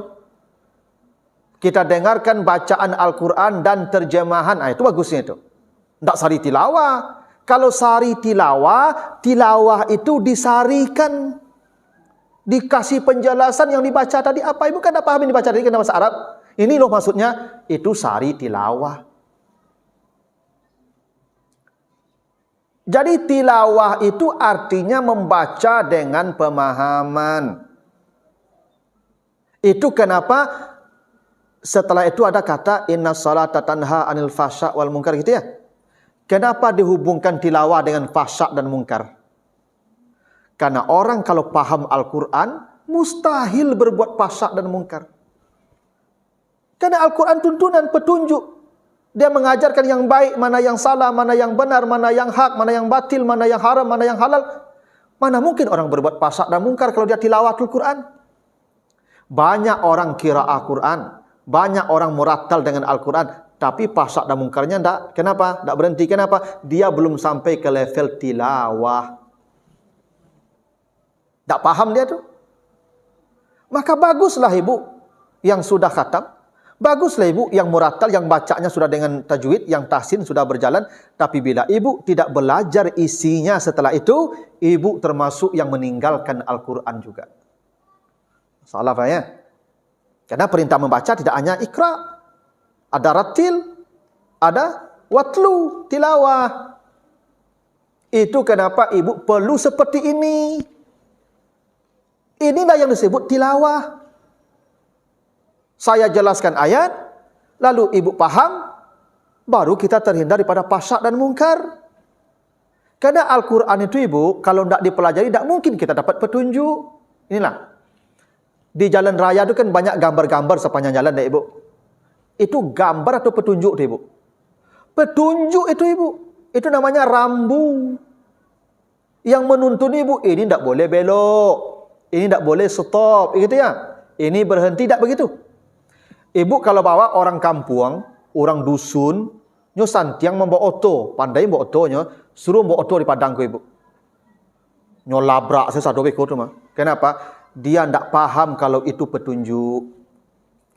Kita dengarkan bacaan Al-Quran dan terjemahan, itu bagusnya itu. Tidak sari tilawah. Kalau sari tilawah, tilawah itu disarikan. Dikasih penjelasan yang dibaca tadi apa. Ibu kan tak paham yang dibaca tadi, kena bahasa Arab. Ini loh maksudnya, itu sari tilawah. Jadi tilawah itu artinya membaca dengan pemahaman. Itu kenapa setelah itu ada kata inna salata tanha anil fasya wal munkar gitu ya. Kenapa dihubungkan tilawah dengan fasya dan munkar? Karena orang kalau paham Al-Quran mustahil berbuat fasya dan munkar. Karena Al-Quran tuntunan, petunjuk. Dia mengajarkan yang baik, mana yang salah, mana yang benar, mana yang hak, mana yang batil, mana yang haram, mana yang halal. Mana mungkin orang berbuat fasya dan munkar kalau dia tilawatul Quran? Banyak orang qiraah Quran, banyak orang murattal dengan Al-Quran, tapi fasya dan munkarnya enggak. Kenapa? Enggak berhenti. Kenapa? Dia belum sampai ke level tilawah. Tak paham dia tu. Maka baguslah ibu yang sudah khatam. Baguslah ibu yang murattal, yang bacanya sudah dengan tajwid, yang tahsin sudah berjalan. Tapi bila ibu tidak belajar isinya setelah itu, ibu termasuk yang meninggalkan Al-Quran juga. Salah faham ya? Karena perintah membaca tidak hanya ikra. Ada ratil, ada watlu, tilawah. Itu kenapa ibu perlu seperti ini. Inilah yang disebut tilawah. Saya jelaskan ayat, lalu ibu paham, baru kita terhindar daripada fasya dan munkar. Karena Al-Quran itu ibu, kalau tidak dipelajari, tidak mungkin kita dapat petunjuk. Inilah. Di jalan raya itu kan banyak gambar-gambar sepanjang jalan, ibu. Itu gambar atau petunjuk, ibu? Petunjuk itu, ibu. Itu namanya rambu. Yang menuntun ibu, ini tidak boleh belok. Ini tidak boleh stop. Gitu ya. Ini berhenti, tidak begitu. Ibu kalau bawa orang kampung, orang dusun, nyo santiang membawa oto, pandai membawa otonya, suruh membawa oto di padangku ibu. Nyo labrak sesado beko tu mah. Kenapa? Dia tidak paham kalau itu petunjuk.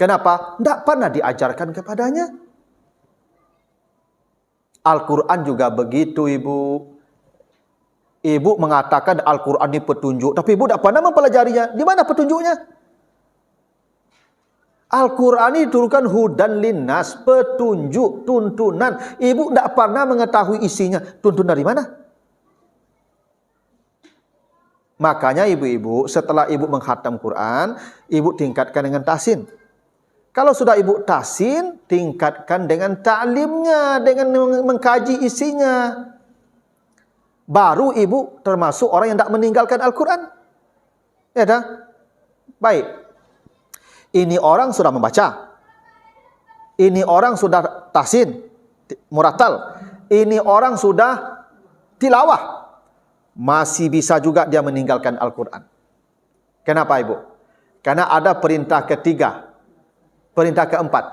Kenapa? Tidak pernah diajarkan kepadanya. Al-Quran juga begitu ibu. Ibu mengatakan Al-Quran ini petunjuk, tapi ibu tidak pernah mempelajarinya. Di mana petunjuknya? Al-Quran ini diturunkan hudan linnas, petunjuk, tuntunan. Ibu tidak pernah mengetahui isinya. Tuntun dari mana? Makanya ibu-ibu, setelah ibu menghatam Quran, ibu tingkatkan dengan tahsin. Kalau sudah ibu tahsin, tingkatkan dengan ta'limnya, dengan mengkaji isinya. Baru ibu termasuk orang yang tidak meninggalkan Al-Quran. Ya dah? Baik. Ini orang sudah membaca. Ini orang sudah tahsin, murattal. Ini orang sudah tilawah. Masih bisa juga dia meninggalkan Al-Quran. Kenapa ibu? Karena ada perintah ketiga. Perintah keempat.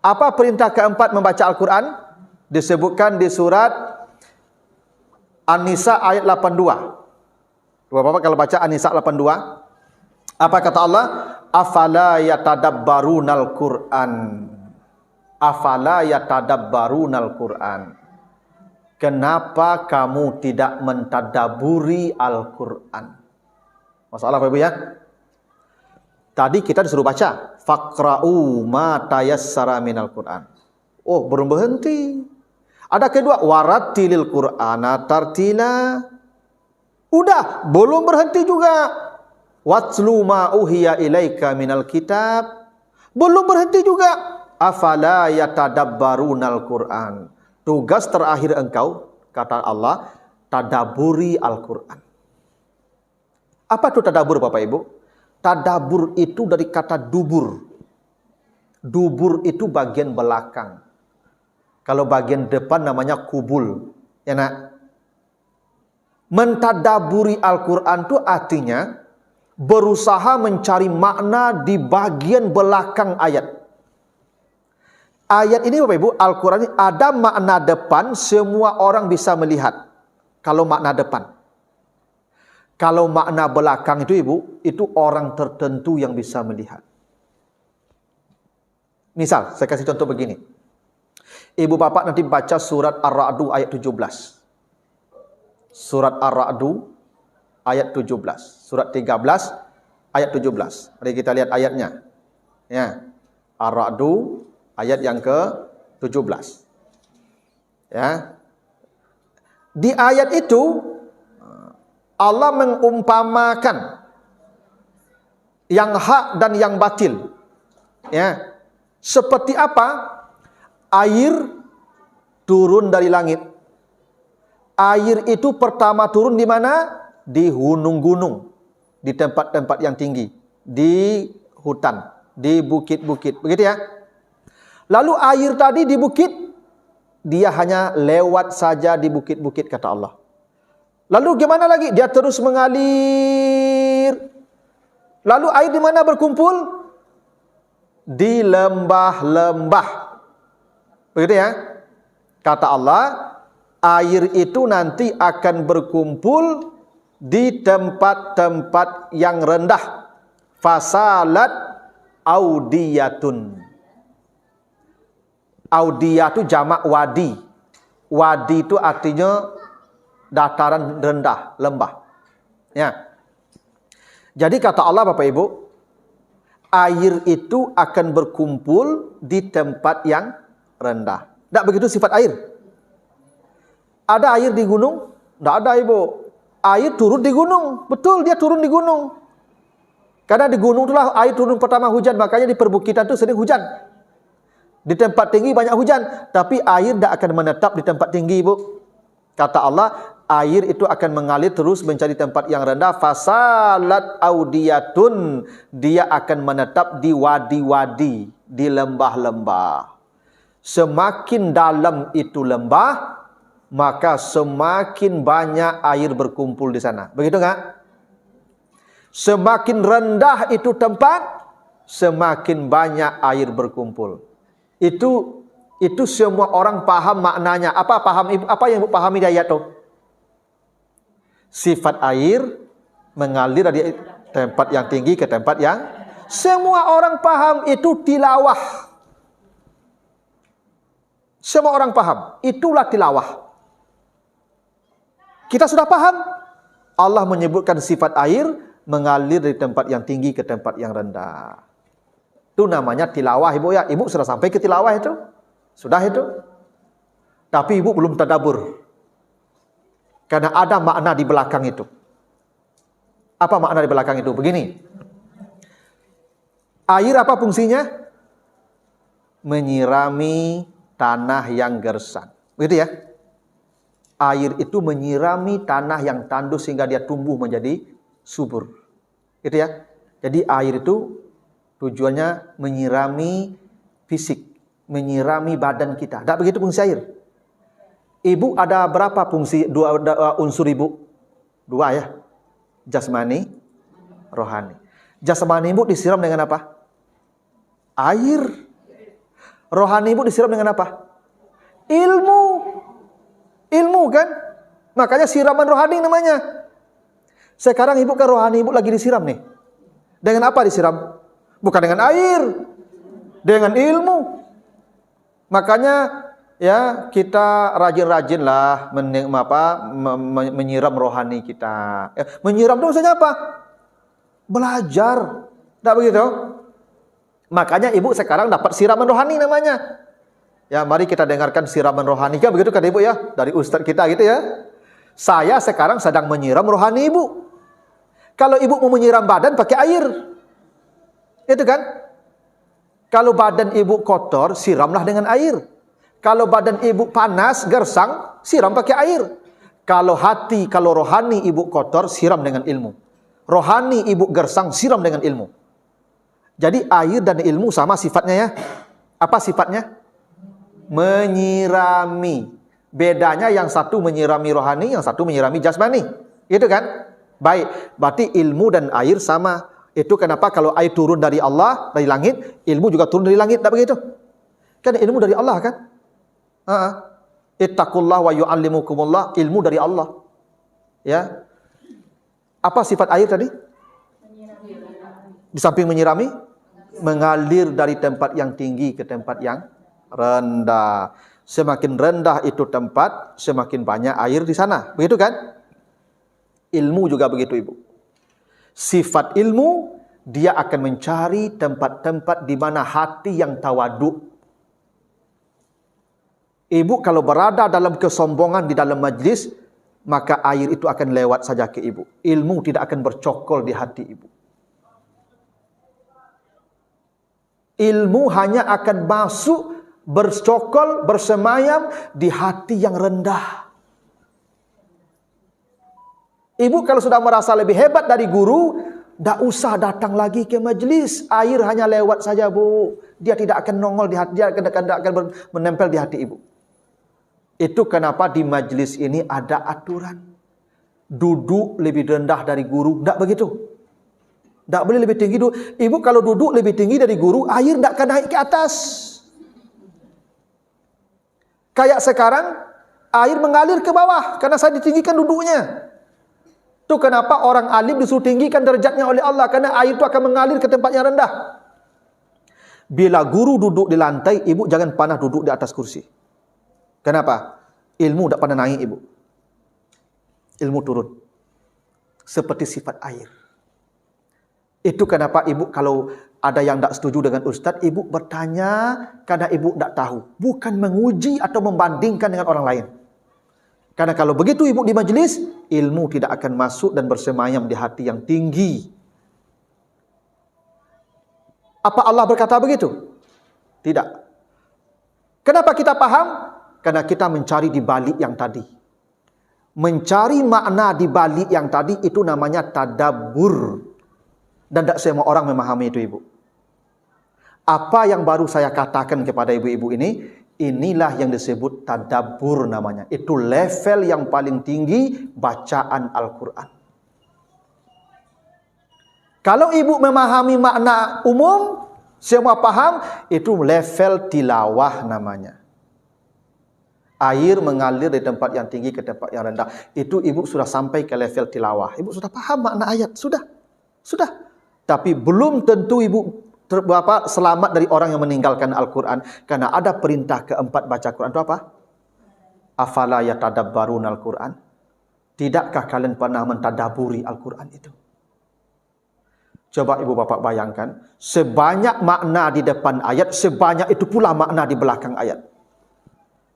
Apa perintah keempat membaca Al-Quran? Disebutkan di surat An-Nisa ayat 82. Bapak kalau baca An-Nisa 82. Apa kata Allah? Afala yatadabbarunal Qur'an. Afala yatadabbarunal Qur'an. Kenapa kamu tidak mentadaburi Al-Quran? Masalah apa ibu ya? Tadi kita disuruh baca. Faqra'u ma tayassara minal Qur'an. Oh, belum berhenti. Ada kedua. Warattilil Qur'ana tartila. Udah, belum berhenti juga. Watlu ma uhiya ilaika minal kitab. Belum berhenti juga. Afala yatadabbarunal Qur'an. Tugas terakhir engkau, kata Allah, tadaburi Al-Quran. Apa itu tadabur Bapak Ibu? Tadabur itu dari kata dubur. Dubur itu bagian belakang. Kalau bagian depan namanya kubul. Ya nak? Mentadaburi Al-Quran itu artinya berusaha mencari makna di bagian belakang ayat. Ayat ini Bapak Ibu, Al-Quran ini ada makna depan, semua orang bisa melihat. Kalau makna depan. Kalau makna belakang itu Ibu, itu orang tertentu yang bisa melihat. Misal, saya kasih contoh begini. Ibu bapak nanti baca surat Ar-Ra'du ayat 17. Surat Ar-Ra'du ayat 17. Surat 13 ayat 17. Mari kita lihat ayatnya. Ya. Ar-Ra'du ayat yang ke-17. Ya. Di ayat itu Allah mengumpamakan yang hak dan yang batil. Ya. Seperti apa? Air turun dari langit. Air itu pertama turun di mana? Di gunung-gunung, di tempat-tempat yang tinggi, di hutan, di bukit-bukit. Begitu ya? Lalu air tadi di bukit, dia hanya lewat saja di bukit-bukit, kata Allah. Lalu gimana lagi? Dia terus mengalir. Lalu air di mana berkumpul? Di lembah-lembah. Begitu ya? Kata Allah, air itu nanti akan berkumpul di tempat-tempat yang rendah. Fasalat audiyatun. Audiyah itu jamak wadi. Wadi itu artinya dataran rendah, lembah. Ya. Jadi kata Allah Bapak Ibu, air itu akan berkumpul di tempat yang rendah. Tidak begitu sifat air. Ada air di gunung? Tidak ada Ibu. Air turun di gunung. Betul, dia turun di gunung. Karena di gunung itulah air turun pertama hujan. Makanya di perbukitan itu sering hujan. Di tempat tinggi banyak hujan. Tapi air tidak akan menetap di tempat tinggi Ibu. Kata Allah, air itu akan mengalir terus mencari tempat yang rendah. Fasalat audiyatun. Dia akan menetap di wadi-wadi, di lembah-lembah. Semakin dalam itu lembah, maka semakin banyak air berkumpul di sana. Begitu enggak? Semakin rendah itu tempat, semakin banyak air berkumpul. Itu semua orang paham maknanya. Apa yang Ibu pahami dari ayat itu? Sifat air mengalir dari tempat yang tinggi ke tempat yang, semua orang paham itu tilawah. Semua orang paham, itulah tilawah. Kita sudah paham. Allah menyebutkan sifat air mengalir dari tempat yang tinggi ke tempat yang rendah. Itu namanya tilawah Ibu ya. Ibu sudah sampai ke tilawah itu? Sudah itu? Tapi Ibu belum tadabbur. Karena ada makna di belakang itu. Apa makna di belakang itu? Begini. Air apa fungsinya? Menyirami tanah yang gersang. Begitu ya? Air itu menyirami tanah yang tandus sehingga dia tumbuh menjadi subur. Gitu ya? Jadi air itu tujuannya menyirami fisik, menyirami badan kita. Tak begitu fungsi air. Ibu ada berapa fungsi dua unsur Ibu? Dua ya. Jasmani, rohani. Jasmani Ibu disiram dengan apa? Air. Rohani Ibu disiram dengan apa? Ilmu. Ilmu kan? Makanya siraman rohani namanya. Sekarang Ibu ke rohani Ibu lagi disiram nih. Dengan apa disiram? Bukan dengan air. Dengan ilmu. Makanya ya kita rajin-rajinlah menyiram rohani kita. Menyiram itu maksudnya apa? Belajar. Tidak begitu? Makanya Ibu sekarang dapat siraman rohani namanya. Ya, mari kita dengarkan siraman rohani. Kan begitu kan Ibu ya? Dari ustaz kita gitu ya. Saya sekarang sedang menyiram rohani Ibu. Kalau Ibu mau menyiram badan pakai air. Itu kan? Kalau badan Ibu kotor, siramlah dengan air. Kalau badan Ibu panas, gersang, siram pakai air. Kalau rohani Ibu kotor, siram dengan ilmu. Rohani Ibu gersang, siram dengan ilmu. Jadi air dan ilmu sama sifatnya ya. Apa sifatnya? Menyirami. Bedanya yang satu menyirami rohani, yang satu menyirami jasmani. Gitu kan? Baik, berarti ilmu dan air sama. Itu kenapa kalau air turun dari Allah, dari langit, ilmu juga turun dari langit. Tak begitu? Kan ilmu dari Allah kan? Ittaqullah wa yu'allimukumullah. Ilmu dari Allah. Ya. Apa sifat air tadi? Di samping menyirami, mengalir dari tempat yang tinggi ke tempat yang rendah. Semakin rendah itu tempat, semakin banyak air di sana. Begitu kan? Ilmu juga begitu, Ibu. Sifat ilmu, dia akan mencari tempat-tempat di mana hati yang tawaduk. Ibu kalau berada dalam kesombongan di dalam majlis, maka air itu akan lewat saja ke ibu. Ilmu tidak akan bercokol di hati ibu. Ilmu hanya akan masuk, bercokol, bersemayam di hati yang rendah. Ibu kalau sudah merasa lebih hebat dari guru, tidak usah datang lagi ke majlis. Air hanya lewat saja, Bu. Dia tidak akan nongol di hati, dia tidak akan menempel di hati ibu. Itu kenapa di majlis ini ada aturan. Duduk lebih rendah dari guru, tidak begitu. Tidak boleh lebih tinggi. Ibu kalau duduk lebih tinggi dari guru, air tidak akan naik ke atas. Kayak sekarang, air mengalir ke bawah, karena saya ditinggikan duduknya. Itu kenapa orang alim disuruh tinggikan derajatnya oleh Allah, karena air itu akan mengalir ke tempat yang rendah. Bila guru duduk di lantai, ibu jangan pernah duduk di atas kursi. Kenapa? Ilmu tidak pernah naik, ibu. Ilmu turun. Seperti sifat air. Itu kenapa ibu kalau ada yang tidak setuju dengan ustaz, ibu bertanya karena ibu tidak tahu. Bukan menguji atau membandingkan dengan orang lain. Karena kalau begitu ibu di majlis, ilmu tidak akan masuk dan bersemayam di hati yang tinggi. Apa Allah berkata begitu? Tidak. Kenapa kita paham? Karena kita mencari di balik yang tadi. Mencari makna di balik yang tadi itu namanya tadabbur. Dan tidak semua orang memahami itu, ibu. Apa yang baru saya katakan kepada ibu-ibu ini, inilah yang disebut tadabbur namanya. Itu level yang paling tinggi bacaan Al-Quran. Kalau ibu memahami makna umum, semua paham, itu level tilawah namanya. Air mengalir dari tempat yang tinggi ke tempat yang rendah. Itu ibu sudah sampai ke level tilawah. Ibu sudah paham makna ayat. Sudah. Tapi belum tentu ibu selamat dari orang yang meninggalkan Al-Quran. Karena ada perintah keempat baca Quran. Itu apa? Afala yatadabbarun Al-Quran. Tidakkah kalian pernah mentadaburi Al-Quran itu? Coba ibu bapak bayangkan. Sebanyak makna di depan ayat, sebanyak itu pula makna di belakang ayat.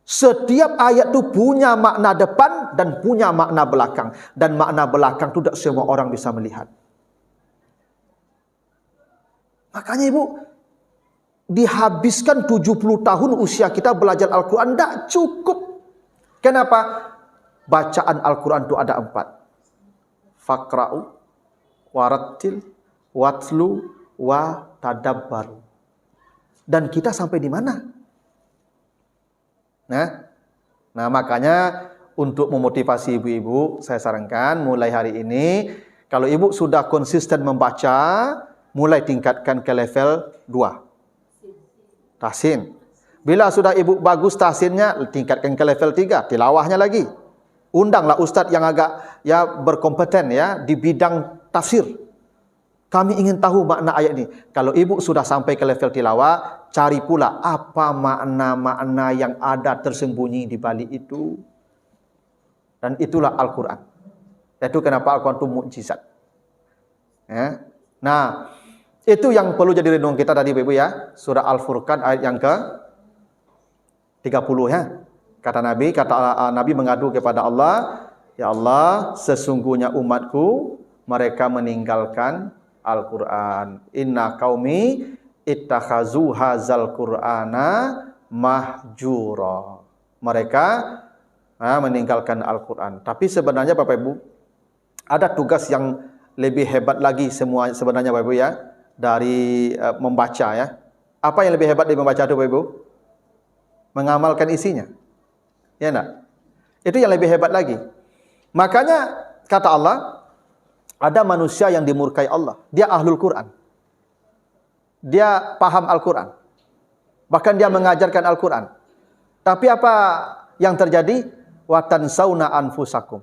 Setiap ayat itu punya makna depan dan punya makna belakang. Dan makna belakang itu tidak semua orang bisa melihat. Makanya ibu, dihabiskan 70 tahun usia kita belajar Al-Quran, tidak cukup. Kenapa? Bacaan Al-Quran itu ada 4. Faqra'u, warattil, watlu, wa tadabbaru. Dan kita sampai di mana? Nah makanya untuk memotivasi ibu-ibu, saya sarankan mulai hari ini, kalau ibu sudah konsisten membaca, mulai tingkatkan ke level 2. Tahsin. Bila sudah ibu bagus tahsinnya, tingkatkan ke level 3. Tilawahnya lagi. Undanglah ustaz yang agak berkompeten di bidang tafsir. Kami ingin tahu makna ayat ini. Kalau ibu sudah sampai ke level tilawah, cari pula apa makna-makna yang ada tersembunyi di balik itu. Dan itulah Al-Quran. Itu kenapa Al-Quran itu mukjizat. Nah, itu yang perlu jadi renung kita tadi ibu ya. Surah Al-Furqan ayat yang ke 30 ya. Kata Nabi mengadu kepada Allah, ya Allah, sesungguhnya umatku mereka meninggalkan Al-Quran. Inna qaumi ittakhazu hazal Qur'ana mahjura. Mereka meninggalkan Al-Quran. Tapi sebenarnya Bapak Ibu, ada tugas yang lebih hebat lagi semua sebenarnya Bapak Ibu ya. Dari membaca ya. Apa yang lebih hebat dari membaca itu Bapak Ibu? Mengamalkan isinya. Ya enggak? Itu yang lebih hebat lagi. Makanya kata Allah, ada manusia yang dimurkai Allah. Dia ahlul Quran. Dia paham Al-Quran. Bahkan dia mengajarkan Al-Quran. Tapi apa yang terjadi? Wa tansawna anfusakum.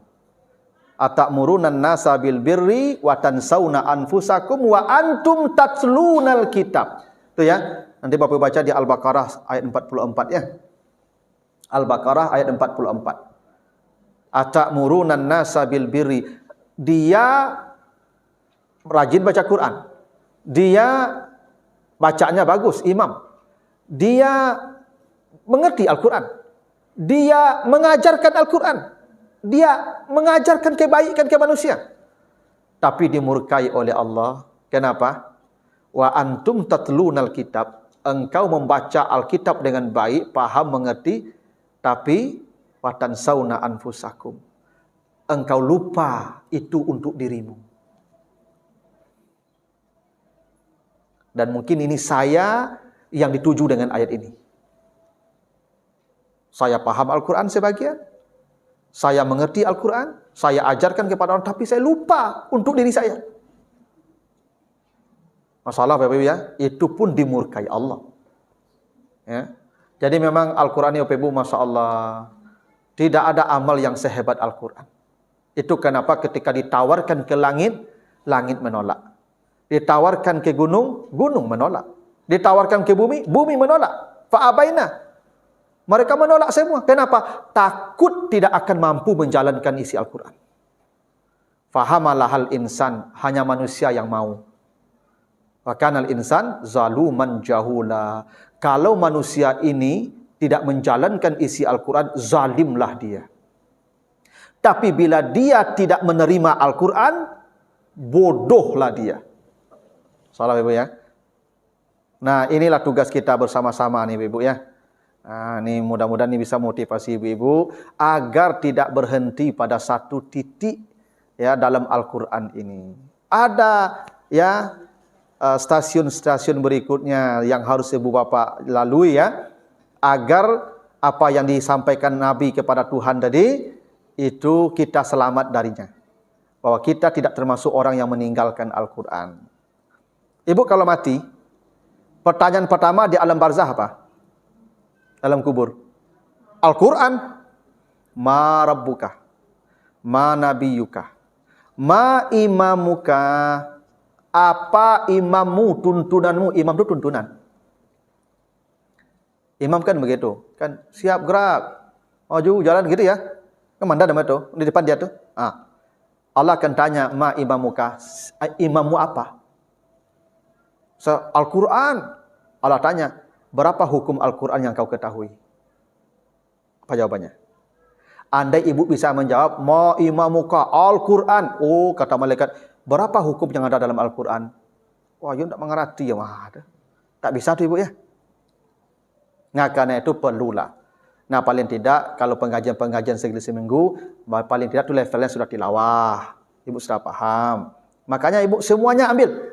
Atamuruna nasa bil birri wa tansawna anfusakum wa antum tatlunal kitab. Itu ya. Nanti Bapak baca di Al-Baqarah ayat 44 ya. Al-Baqarah ayat 44. Atamuruna nasa bil birri. Dia rajin baca Quran. Dia bacanya bagus, imam. Dia mengerti Al-Quran. Dia mengajarkan Al-Quran. Dia mengajarkan kebaikan ke manusia. Tapi dimurkai oleh Allah. Kenapa? Wa antum tatlunal kitab. Engkau membaca Alkitab dengan baik, paham, mengerti. Tapi watansawna anfusakum. Engkau lupa itu untuk dirimu. Dan mungkin ini saya yang dituju dengan ayat ini. Saya paham Al-Quran sebagian. Saya mengerti Al-Quran. Saya ajarkan kepada orang. Tapi saya lupa untuk diri saya. Masalah Bapak Ibu ya. Itu pun dimurkai Allah. Ya. Jadi memang Al-Quran ya Bapak Ibu, Masya Allah. Tidak ada amal yang sehebat Al-Quran. Itu kenapa ketika ditawarkan ke langit, langit menolak. Ditawarkan ke gunung, gunung menolak. Ditawarkan ke bumi, bumi menolak. Fa'abaina. Mereka menolak semua. Kenapa? Takut tidak akan mampu menjalankan isi Al-Quran. Fahamalahal insan. Hanya manusia yang mau. Wa kanal insan zaluman jahula. Kalau manusia ini tidak menjalankan isi Al-Quran, zalimlah dia. Tapi bila dia tidak menerima Al-Quran, bodohlah dia. Salah Ibu ya. Nah, inilah tugas kita bersama-sama nih Ibu ya. Nah, ini mudah-mudahan ini bisa motivasi ibu-ibu agar tidak berhenti pada satu titik ya dalam Al-Quran ini. Ada ya stasiun-stasiun berikutnya yang harus ibu bapak lalui ya, agar apa yang disampaikan Nabi kepada Tuhan tadi itu kita selamat darinya. Bahwa kita tidak termasuk orang yang meninggalkan Al-Quran. Ibu kalau mati, pertanyaan pertama di alam barzah apa? Dalam kubur. Al-Quran. Ma rabbuka. Ma nabiyuka. Ma imamuka. Apa imammu, tuntunanmu. Imam itu tuntunan. Imam kan begitu. Kan siap gerak. Maju jalan gitu ya. Kemana nama itu? Di depan dia tuh. Allah akan tanya, ma imamuka. Imammu apa? Al-Quran. Allah tanya, berapa hukum Al-Quran yang kau ketahui? Apa jawabannya? Andai ibu bisa menjawab, ma imamuka Al-Quran. Oh, kata malaikat, berapa hukum yang ada dalam Al-Quran? Wah, you tak mengerti ya, mah. Tak bisa tuh ibu ya. Nah, karena itu perlulah. Nah, paling tidak, kalau pengajian-pengajian seminggu, paling tidak tuh levelnya sudah tilawah. Ibu sudah paham. Makanya ibu semuanya ambil.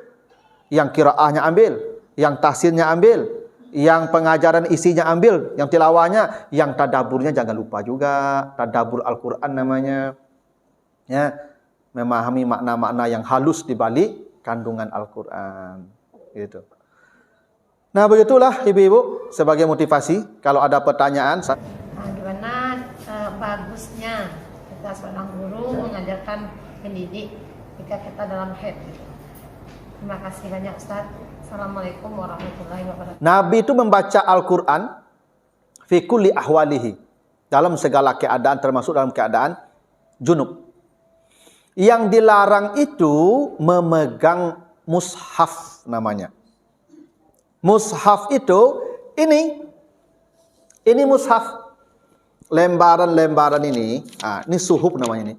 Yang qiraahnya ambil. Yang tafsirnya ambil. Yang pengajaran isinya ambil. Yang tilawahnya. Yang tadaburnya jangan lupa juga. Tadabur Al-Quran namanya. Ya, memahami makna-makna yang halus di balik kandungan Al-Quran. Gitu. Nah, begitulah ibu-ibu sebagai motivasi. Kalau ada pertanyaan. Gimana bagusnya kita seorang guru mengajarkan pendidik ketika kita dalam haid. Terima kasih banyak Ustaz. Assalamualaikum warahmatullahi wabarakatuh. Nabi itu membaca Al-Quran fi kulli ahwalihi. Dalam segala keadaan, termasuk dalam keadaan junub. Yang dilarang itu memegang mushaf namanya. Mushaf itu ini mushaf. Lembaran-lembaran ini, ini suhuf namanya ini.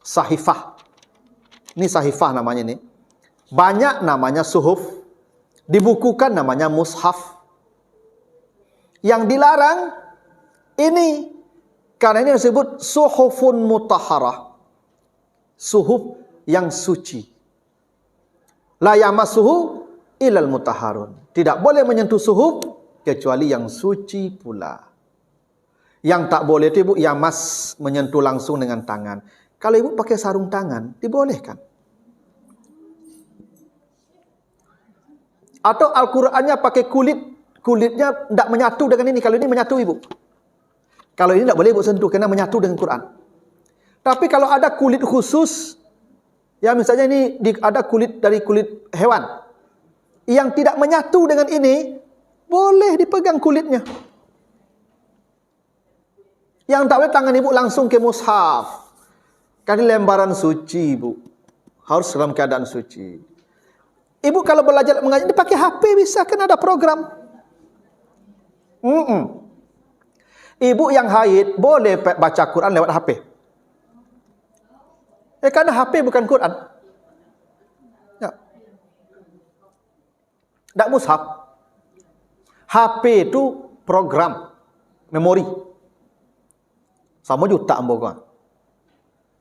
Sahifah. Ini sahifah namanya ini. Banyak namanya suhuf. Dibukukan namanya mushaf. Yang dilarang ini karena ini disebut suhufun mutahharah. Suhuf yang suci. La yamassuhu ilal mutahharun. Tidak boleh menyentuh suhuf kecuali yang suci pula. Yang tak boleh itu ibu yamas, menyentuh langsung dengan tangan. Kalau ibu pakai sarung tangan, dibolehkan. Atau Al-Qur'annya pakai kulit, kulitnya tidak menyatu dengan ini. Kalau ini menyatu ibu. Kalau ini tidak boleh ibu sentuh, karena menyatu dengan Quran. Tapi kalau ada kulit khusus, ya misalnya ini ada kulit dari kulit hewan yang tidak menyatu dengan ini, boleh dipegang kulitnya. Yang tak boleh tangan ibu langsung ke mushaf. Karena lembaran suci, ibu. Harus dalam keadaan suci. Ibu kalau belajar mengaji, dipakai HP bisa, kan ada program. Ibu yang haid boleh baca Quran lewat HP. Karena HP bukan Quran. Ya. Tak mushaf. HP itu program, memori. Sama juta ambo kan.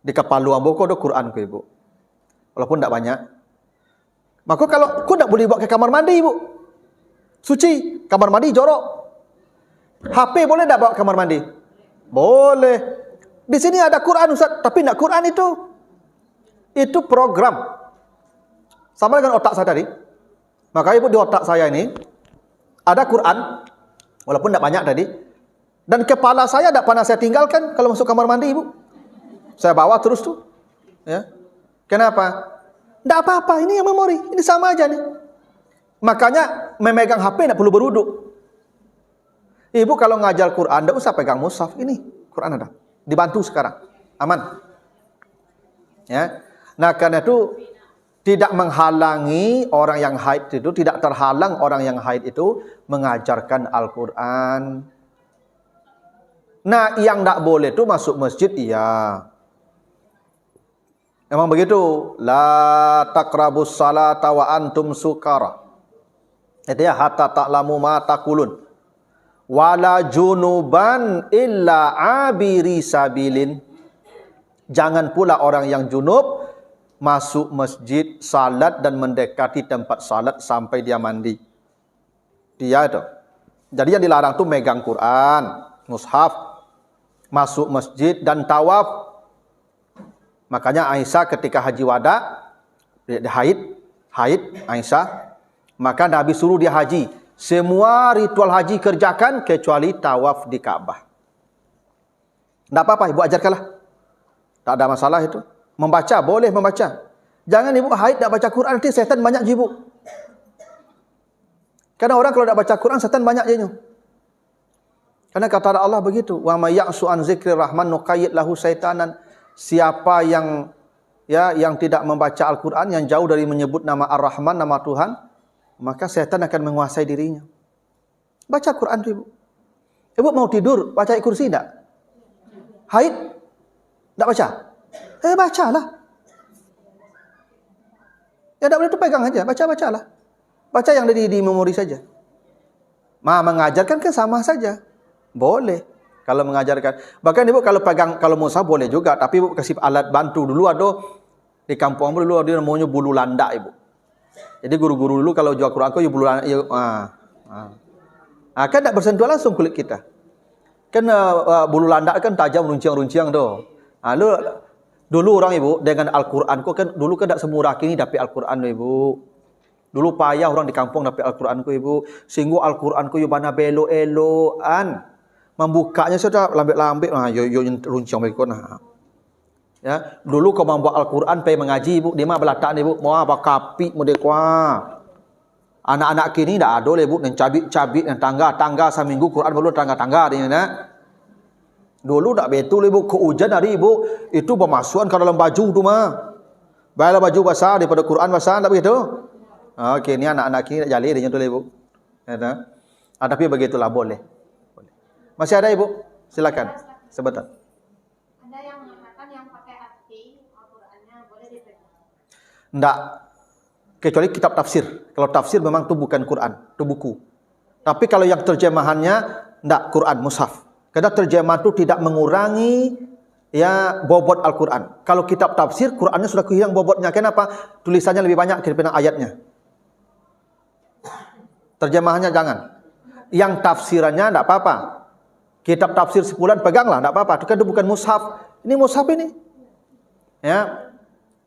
Di kepala ambo ada Quran ke ibu. Walaupun tak banyak. Maka kalau ku tak boleh bawa ke kamar mandi ibu. Suci, kamar mandi jorok. HP boleh tak bawa ke kamar mandi? Boleh. Di sini ada Quran Ustaz, tapi nak Quran itu. Itu program. Sama dengan otak saya tadi. Maka ibu di otak saya ini ada Quran, walaupun tak banyak tadi. Dan kepala saya tak pernah saya tinggalkan kalau masuk kamar mandi ibu. Saya bawa terus tuh. Ya. Kenapa? Tak apa-apa, ini yang memori. Ini sama aja nih. Makanya memegang HP tak perlu berwuduk. Ibu kalau ngajar Quran tak usah pegang mushaf. Ini Quran ada. Dibantu sekarang. Aman. Ya. Nah karena itu tidak menghalangi orang yang haid itu, tidak terhalang orang yang haid itu mengajarkan Al-Quran. Nah, yang tak boleh itu masuk masjid, iya. Memang begitu. La taqrabus salata wa antum sukara. Itu ya, hatta ta'lamu ma taqulun. Wala junuban illa abiri sabilin. Jangan pula orang yang junub masuk masjid, salat dan mendekati tempat salat sampai dia mandi. Dia itu. Jadi yang dilarang itu megang Quran, mushaf, masuk masjid dan tawaf. Makanya Aisyah ketika haji wada, haid Aisyah, maka Nabi suruh dia haji. Semua ritual haji kerjakan kecuali tawaf di Ka'bah. Tak apa-apa, ibu ajarkanlah. Tak ada masalah itu. Membaca, boleh membaca. Jangan ibu haid tak baca Quran, nanti setan banyak je ibu. Karena orang kalau tak baca Quran, setan banyak je. Karena kata Allah begitu, wa may ya'su an zikrir rahman nuqayyid lahu syaitanan. Siapa yang tidak membaca Al-Quran, yang jauh dari menyebut nama Ar-Rahman, nama Tuhan, maka setan akan menguasai dirinya. Baca Quran tu ibu. Ibu mau tidur, baca ayat kursi tak? Haid? Tak baca? Bacalah. Ya tak boleh tu pegang aja, baca-bacalah. Baca yang ada di memori saja. Mengajarkan kan sama saja. Boleh kalau mengajarkan. Bahkan ibu kalau pegang, kalau mushaf boleh juga, tapi ibu kasih alat bantu dulu. Ada di kampung dulu ada namanya bulu landak ibu. Jadi guru-guru dulu kalau jual Quran bulu landak, kan tak bersentuhan langsung kulit kita. Kan bulu landak kan tajam runcing-runcing tu. Dulu orang ibu dengan Al-Quran kan dulu kan tak semurah kini dapat Al-Quran ibu. Dulu payah orang di kampung dapat Al-Quran ibu. Sehingga Al-Quran yo bana belo-eloan. Membukanya sudah lambik-lambik yo runcing mereka nah. Ya, dulu kau membawa Al-Quran pergi mengaji ibu, di mana belatan ibu, mau apa kapi modekwa. Anak-anak kini dah ada ibu, yang cabik-cabik, yang tangga-tangga seminggu Quran baru tangga-tangga dia nak. Dulu tak betul ibu, ke hujan hari ibu, itu pemasukan ke dalam baju tu mah. Baiklah baju basah daripada Quran basah, tak begitu? Okey, ni anak-anak kini tak jali dia tu ibu. Ya, tapi begitulah boleh. Masih ada ibu? Silakan. Sebentar. Ada yang mengatakan yang pakai arti Al-Qur'annya boleh dipegang. Enggak. Kecuali kitab tafsir. Kalau tafsir memang itu bukan Quran, itu buku. Tapi kalau yang terjemahannya enggak Quran, mushaf. Karena terjemahan itu tidak mengurangi bobot Al-Quran. Kalau kitab tafsir, Qurannya sudah kehilang bobotnya. Kenapa? Tulisannya lebih banyak daripada ayatnya. Terjemahannya jangan. Yang tafsirannya enggak apa-apa. Kitab tafsir sebulan peganglah, tak apa-apa. Itu kan itu bukan mushaf. Ini mushaf ini. Ya.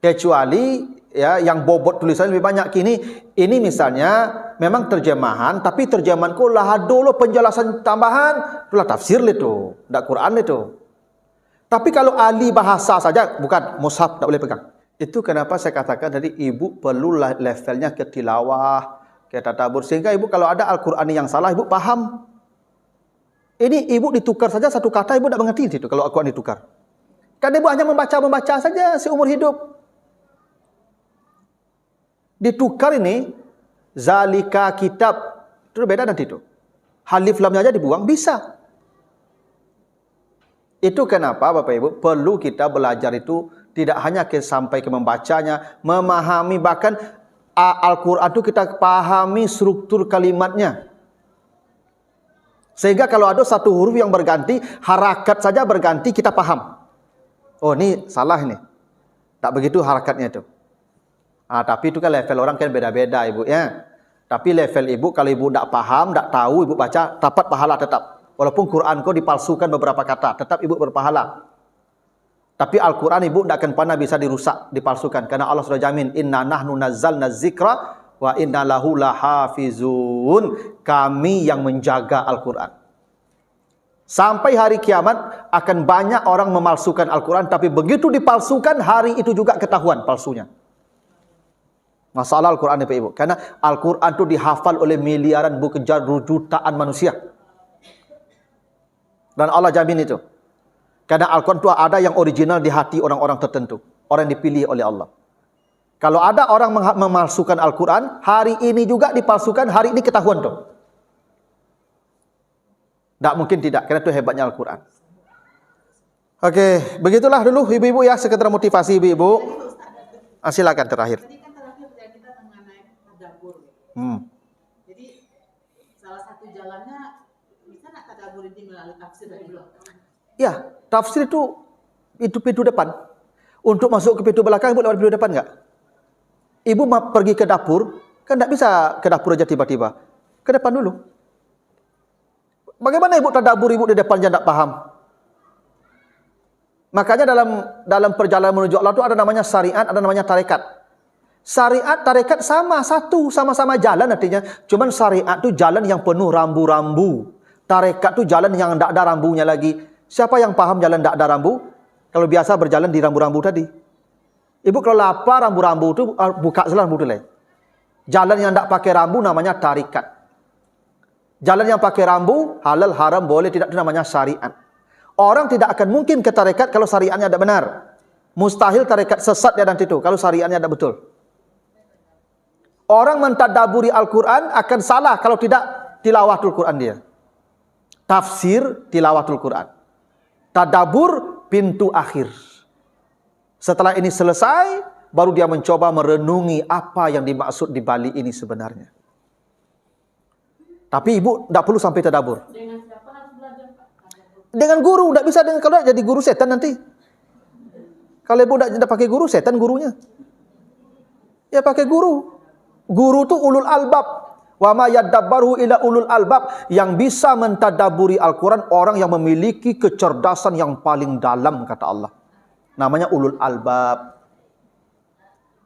Kecuali yang bobot tulisannya lebih banyak kini. Ini misalnya memang terjemahan, tapi terjemahanku lah dulu penjelasan tambahan, itulah tafsir itu, tak Quran itu. Tapi kalau ahli bahasa saja, bukan mushaf, tak boleh pegang. Itu kenapa saya katakan tadi ibu perlu levelnya ke tilawah, ke tadabbur. Sehingga ibu kalau ada Al-Quran yang salah, ibu paham. Ini ibu ditukar saja satu kata, ibu tak mengerti itu kalau Al-Quran ditukar. Kan ibu hanya membaca saja seumur hidup. Ditukar ini, zalika kitab, itu beda nanti itu. Alif lamnya aja dibuang, bisa. Itu kenapa Bapak Ibu perlu kita belajar itu tidak hanya sampai ke membacanya, memahami, bahkan Al-Quran itu kita pahami struktur kalimatnya. Sehingga kalau ada satu huruf yang berganti, harakat saja berganti, kita paham. Oh ini salah ini. Tak begitu harakatnya itu. Tapi itu kan level orang kan beda-beda ibu ya. Tapi level ibu kalau ibu tak paham, tak tahu, ibu baca dapat pahala tetap. Walaupun Quran kau dipalsukan beberapa kata, tetap ibu berpahala. Tapi Al-Quran ibu tidak akan pernah bisa dirusak, dipalsukan. Karena Allah sudah jamin, inna nahnu nazzalna zikra wa inna lahu lahafizun. Kami yang menjaga Al-Quran. Sampai hari kiamat akan banyak orang memalsukan Al-Quran. Tapi begitu dipalsukan, hari itu juga ketahuan palsunya. Masalah Al-Quran Bapak Ibu. Karena Al-Quran itu dihafal oleh miliaran, bukan jutaan manusia. Dan Allah jamin itu. Karena Al-Quran itu ada yang original di hati orang-orang tertentu. Orang yang dipilih oleh Allah. Kalau ada orang memalsukan Al-Quran, hari ini juga dipalsukan, hari ini ketahuan tuh. Tak mungkin tidak, karena itu hebatnya Al-Quran. Oke, begitulah dulu ibu-ibu ya, sekedar motivasi ibu-ibu. Silakan terakhir. Tadi kan terakhir kita mengenai tadabbur. Jadi salah satu jalannya bisa nak tadabbur ini melalui tafsir dari belum? Ya, tafsir itu pintu depan. Untuk masuk ke pintu belakang, ibu lewat pintu depan enggak? Ibu pergi ke dapur, kan tidak bisa ke dapur aja tiba-tiba. Ke depan dulu. Bagaimana ibu tadabbur ibu di depan tidak paham? Makanya dalam perjalanan menuju Allah itu ada namanya syariat, ada namanya tarekat. Syariat, tarekat sama-sama jalan artinya. Cuman syariat itu jalan yang penuh rambu-rambu. Tarekat itu jalan yang tidak ada rambunya lagi. Siapa yang paham jalan tidak ada rambu? Kalau biasa berjalan di rambu-rambu tadi. Ibu kalau lapar rambu-rambu itu buka salah rambu dulu. Jalan yang tidak pakai rambu namanya tarekat. Jalan yang pakai rambu, halal, haram, boleh, tidak, itu namanya syariat. Orang tidak akan mungkin ke tarekat kalau syariatnya tidak benar. Mustahil tarekat sesat dia nanti itu, kalau syariatnya tidak betul. Orang mentadaburi Al-Quran akan salah kalau tidak tilawatul Quran dia. Tafsir, tilawatul Quran. Tadabur, pintu akhir. Setelah ini selesai, baru dia mencoba merenungi apa yang dimaksud di balik ini sebenarnya. Tapi ibu tidak perlu sampai tadabur. Dengan siapa harus belajar Pak? Dengan guru, tidak bisa dengan, kalau jadi guru setan nanti. Kalau ibu tidak pakai guru, setan gurunya. Ya pakai guru. Guru itu ulul albab. Wa ma yadabbaru ila ulul albab. Yang bisa mentadaburi Al-Quran, orang yang memiliki kecerdasan yang paling dalam, kata Allah. Namanya ulul albab.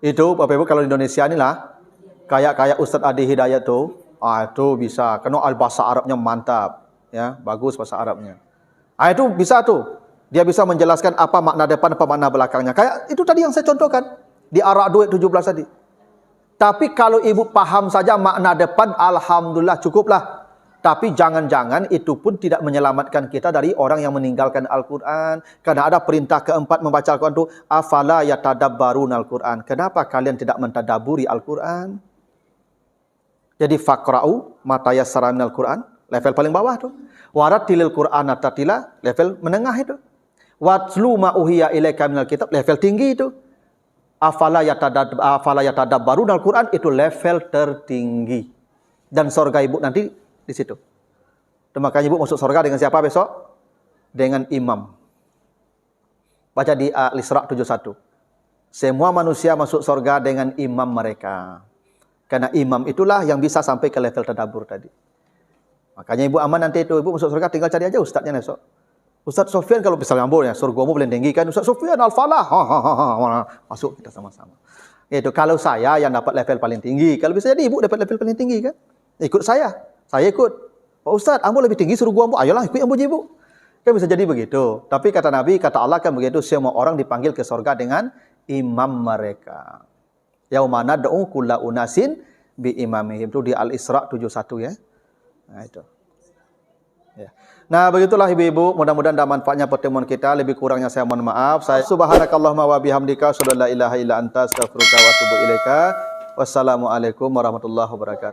Itu Bapak Ibu kalau di Indonesia inilah, kayak Ustaz Adi Hidayat tuh. Itu bisa, karena bahasa Arabnya mantap, ya, bagus bahasa Arabnya. Itu bisa tuh, dia bisa menjelaskan apa makna depan, apa makna belakangnya. Kayak itu tadi yang saya contohkan di Ar-Ra'd 17 tadi. Tapi kalau ibu paham saja makna depan, alhamdulillah cukuplah. Tapi jangan-jangan itu pun tidak menyelamatkan kita dari orang yang meninggalkan Al-Quran. Karena ada perintah keempat membaca Al-Quran itu, afala yatadabbaruna Al-Quran. Kenapa kalian tidak mentadaburi Al-Quran? Jadi faqra'u ma tayassara minal Qur'an, level paling bawah tuh. Warattilil Qur'ana tartila, level menengah itu. Watlu ma uhiya ilaika minal kitab, level tinggi itu. Afala yatadabbarunal Qur'an, itu level tertinggi. Dan surga ibu nanti di situ. Dan makanya ibu masuk surga dengan siapa besok? Dengan imam. Baca di Al-Isra 71. Semua manusia masuk surga dengan imam mereka. Karena imam itulah yang bisa sampai ke level tadabbur tadi. Makanya ibu aman nanti itu, ibu masuk surga tinggal cari aja ustadznya besok. Ustaz Sofyan kalau bisa ngambul ya, surgamu boleh tinggi kan. Ustaz Sofyan Al-Falah. Masuk kita sama-sama. Itu kalau saya yang dapat level paling tinggi. Kalau bisa jadi ibu dapat level paling tinggi kan. Ikut saya. Saya ikut. Pak Ustaz, ambo lebih tinggi surgamu. Ayolah ikut ambo je ibu. Kan bisa jadi begitu. Tapi kata Nabi, kata Allah kan begitu, semua orang dipanggil ke surga dengan imam mereka. Yaumana da'u kulla unasin bi imamihim. Itu di Al-Isra 71 ya. Nah itu. Ya. Nah begitulah ibu-ibu, mudah-mudahan ada manfaatnya pertemuan kita. Lebih kurangnya saya mohon maaf. Saya subhanakallahumma wa bihamdika asyhadu an la ilaha illa anta astaghfiruka wa atubu ilaika. Wassalamualaikum warahmatullahi wabarakatuh.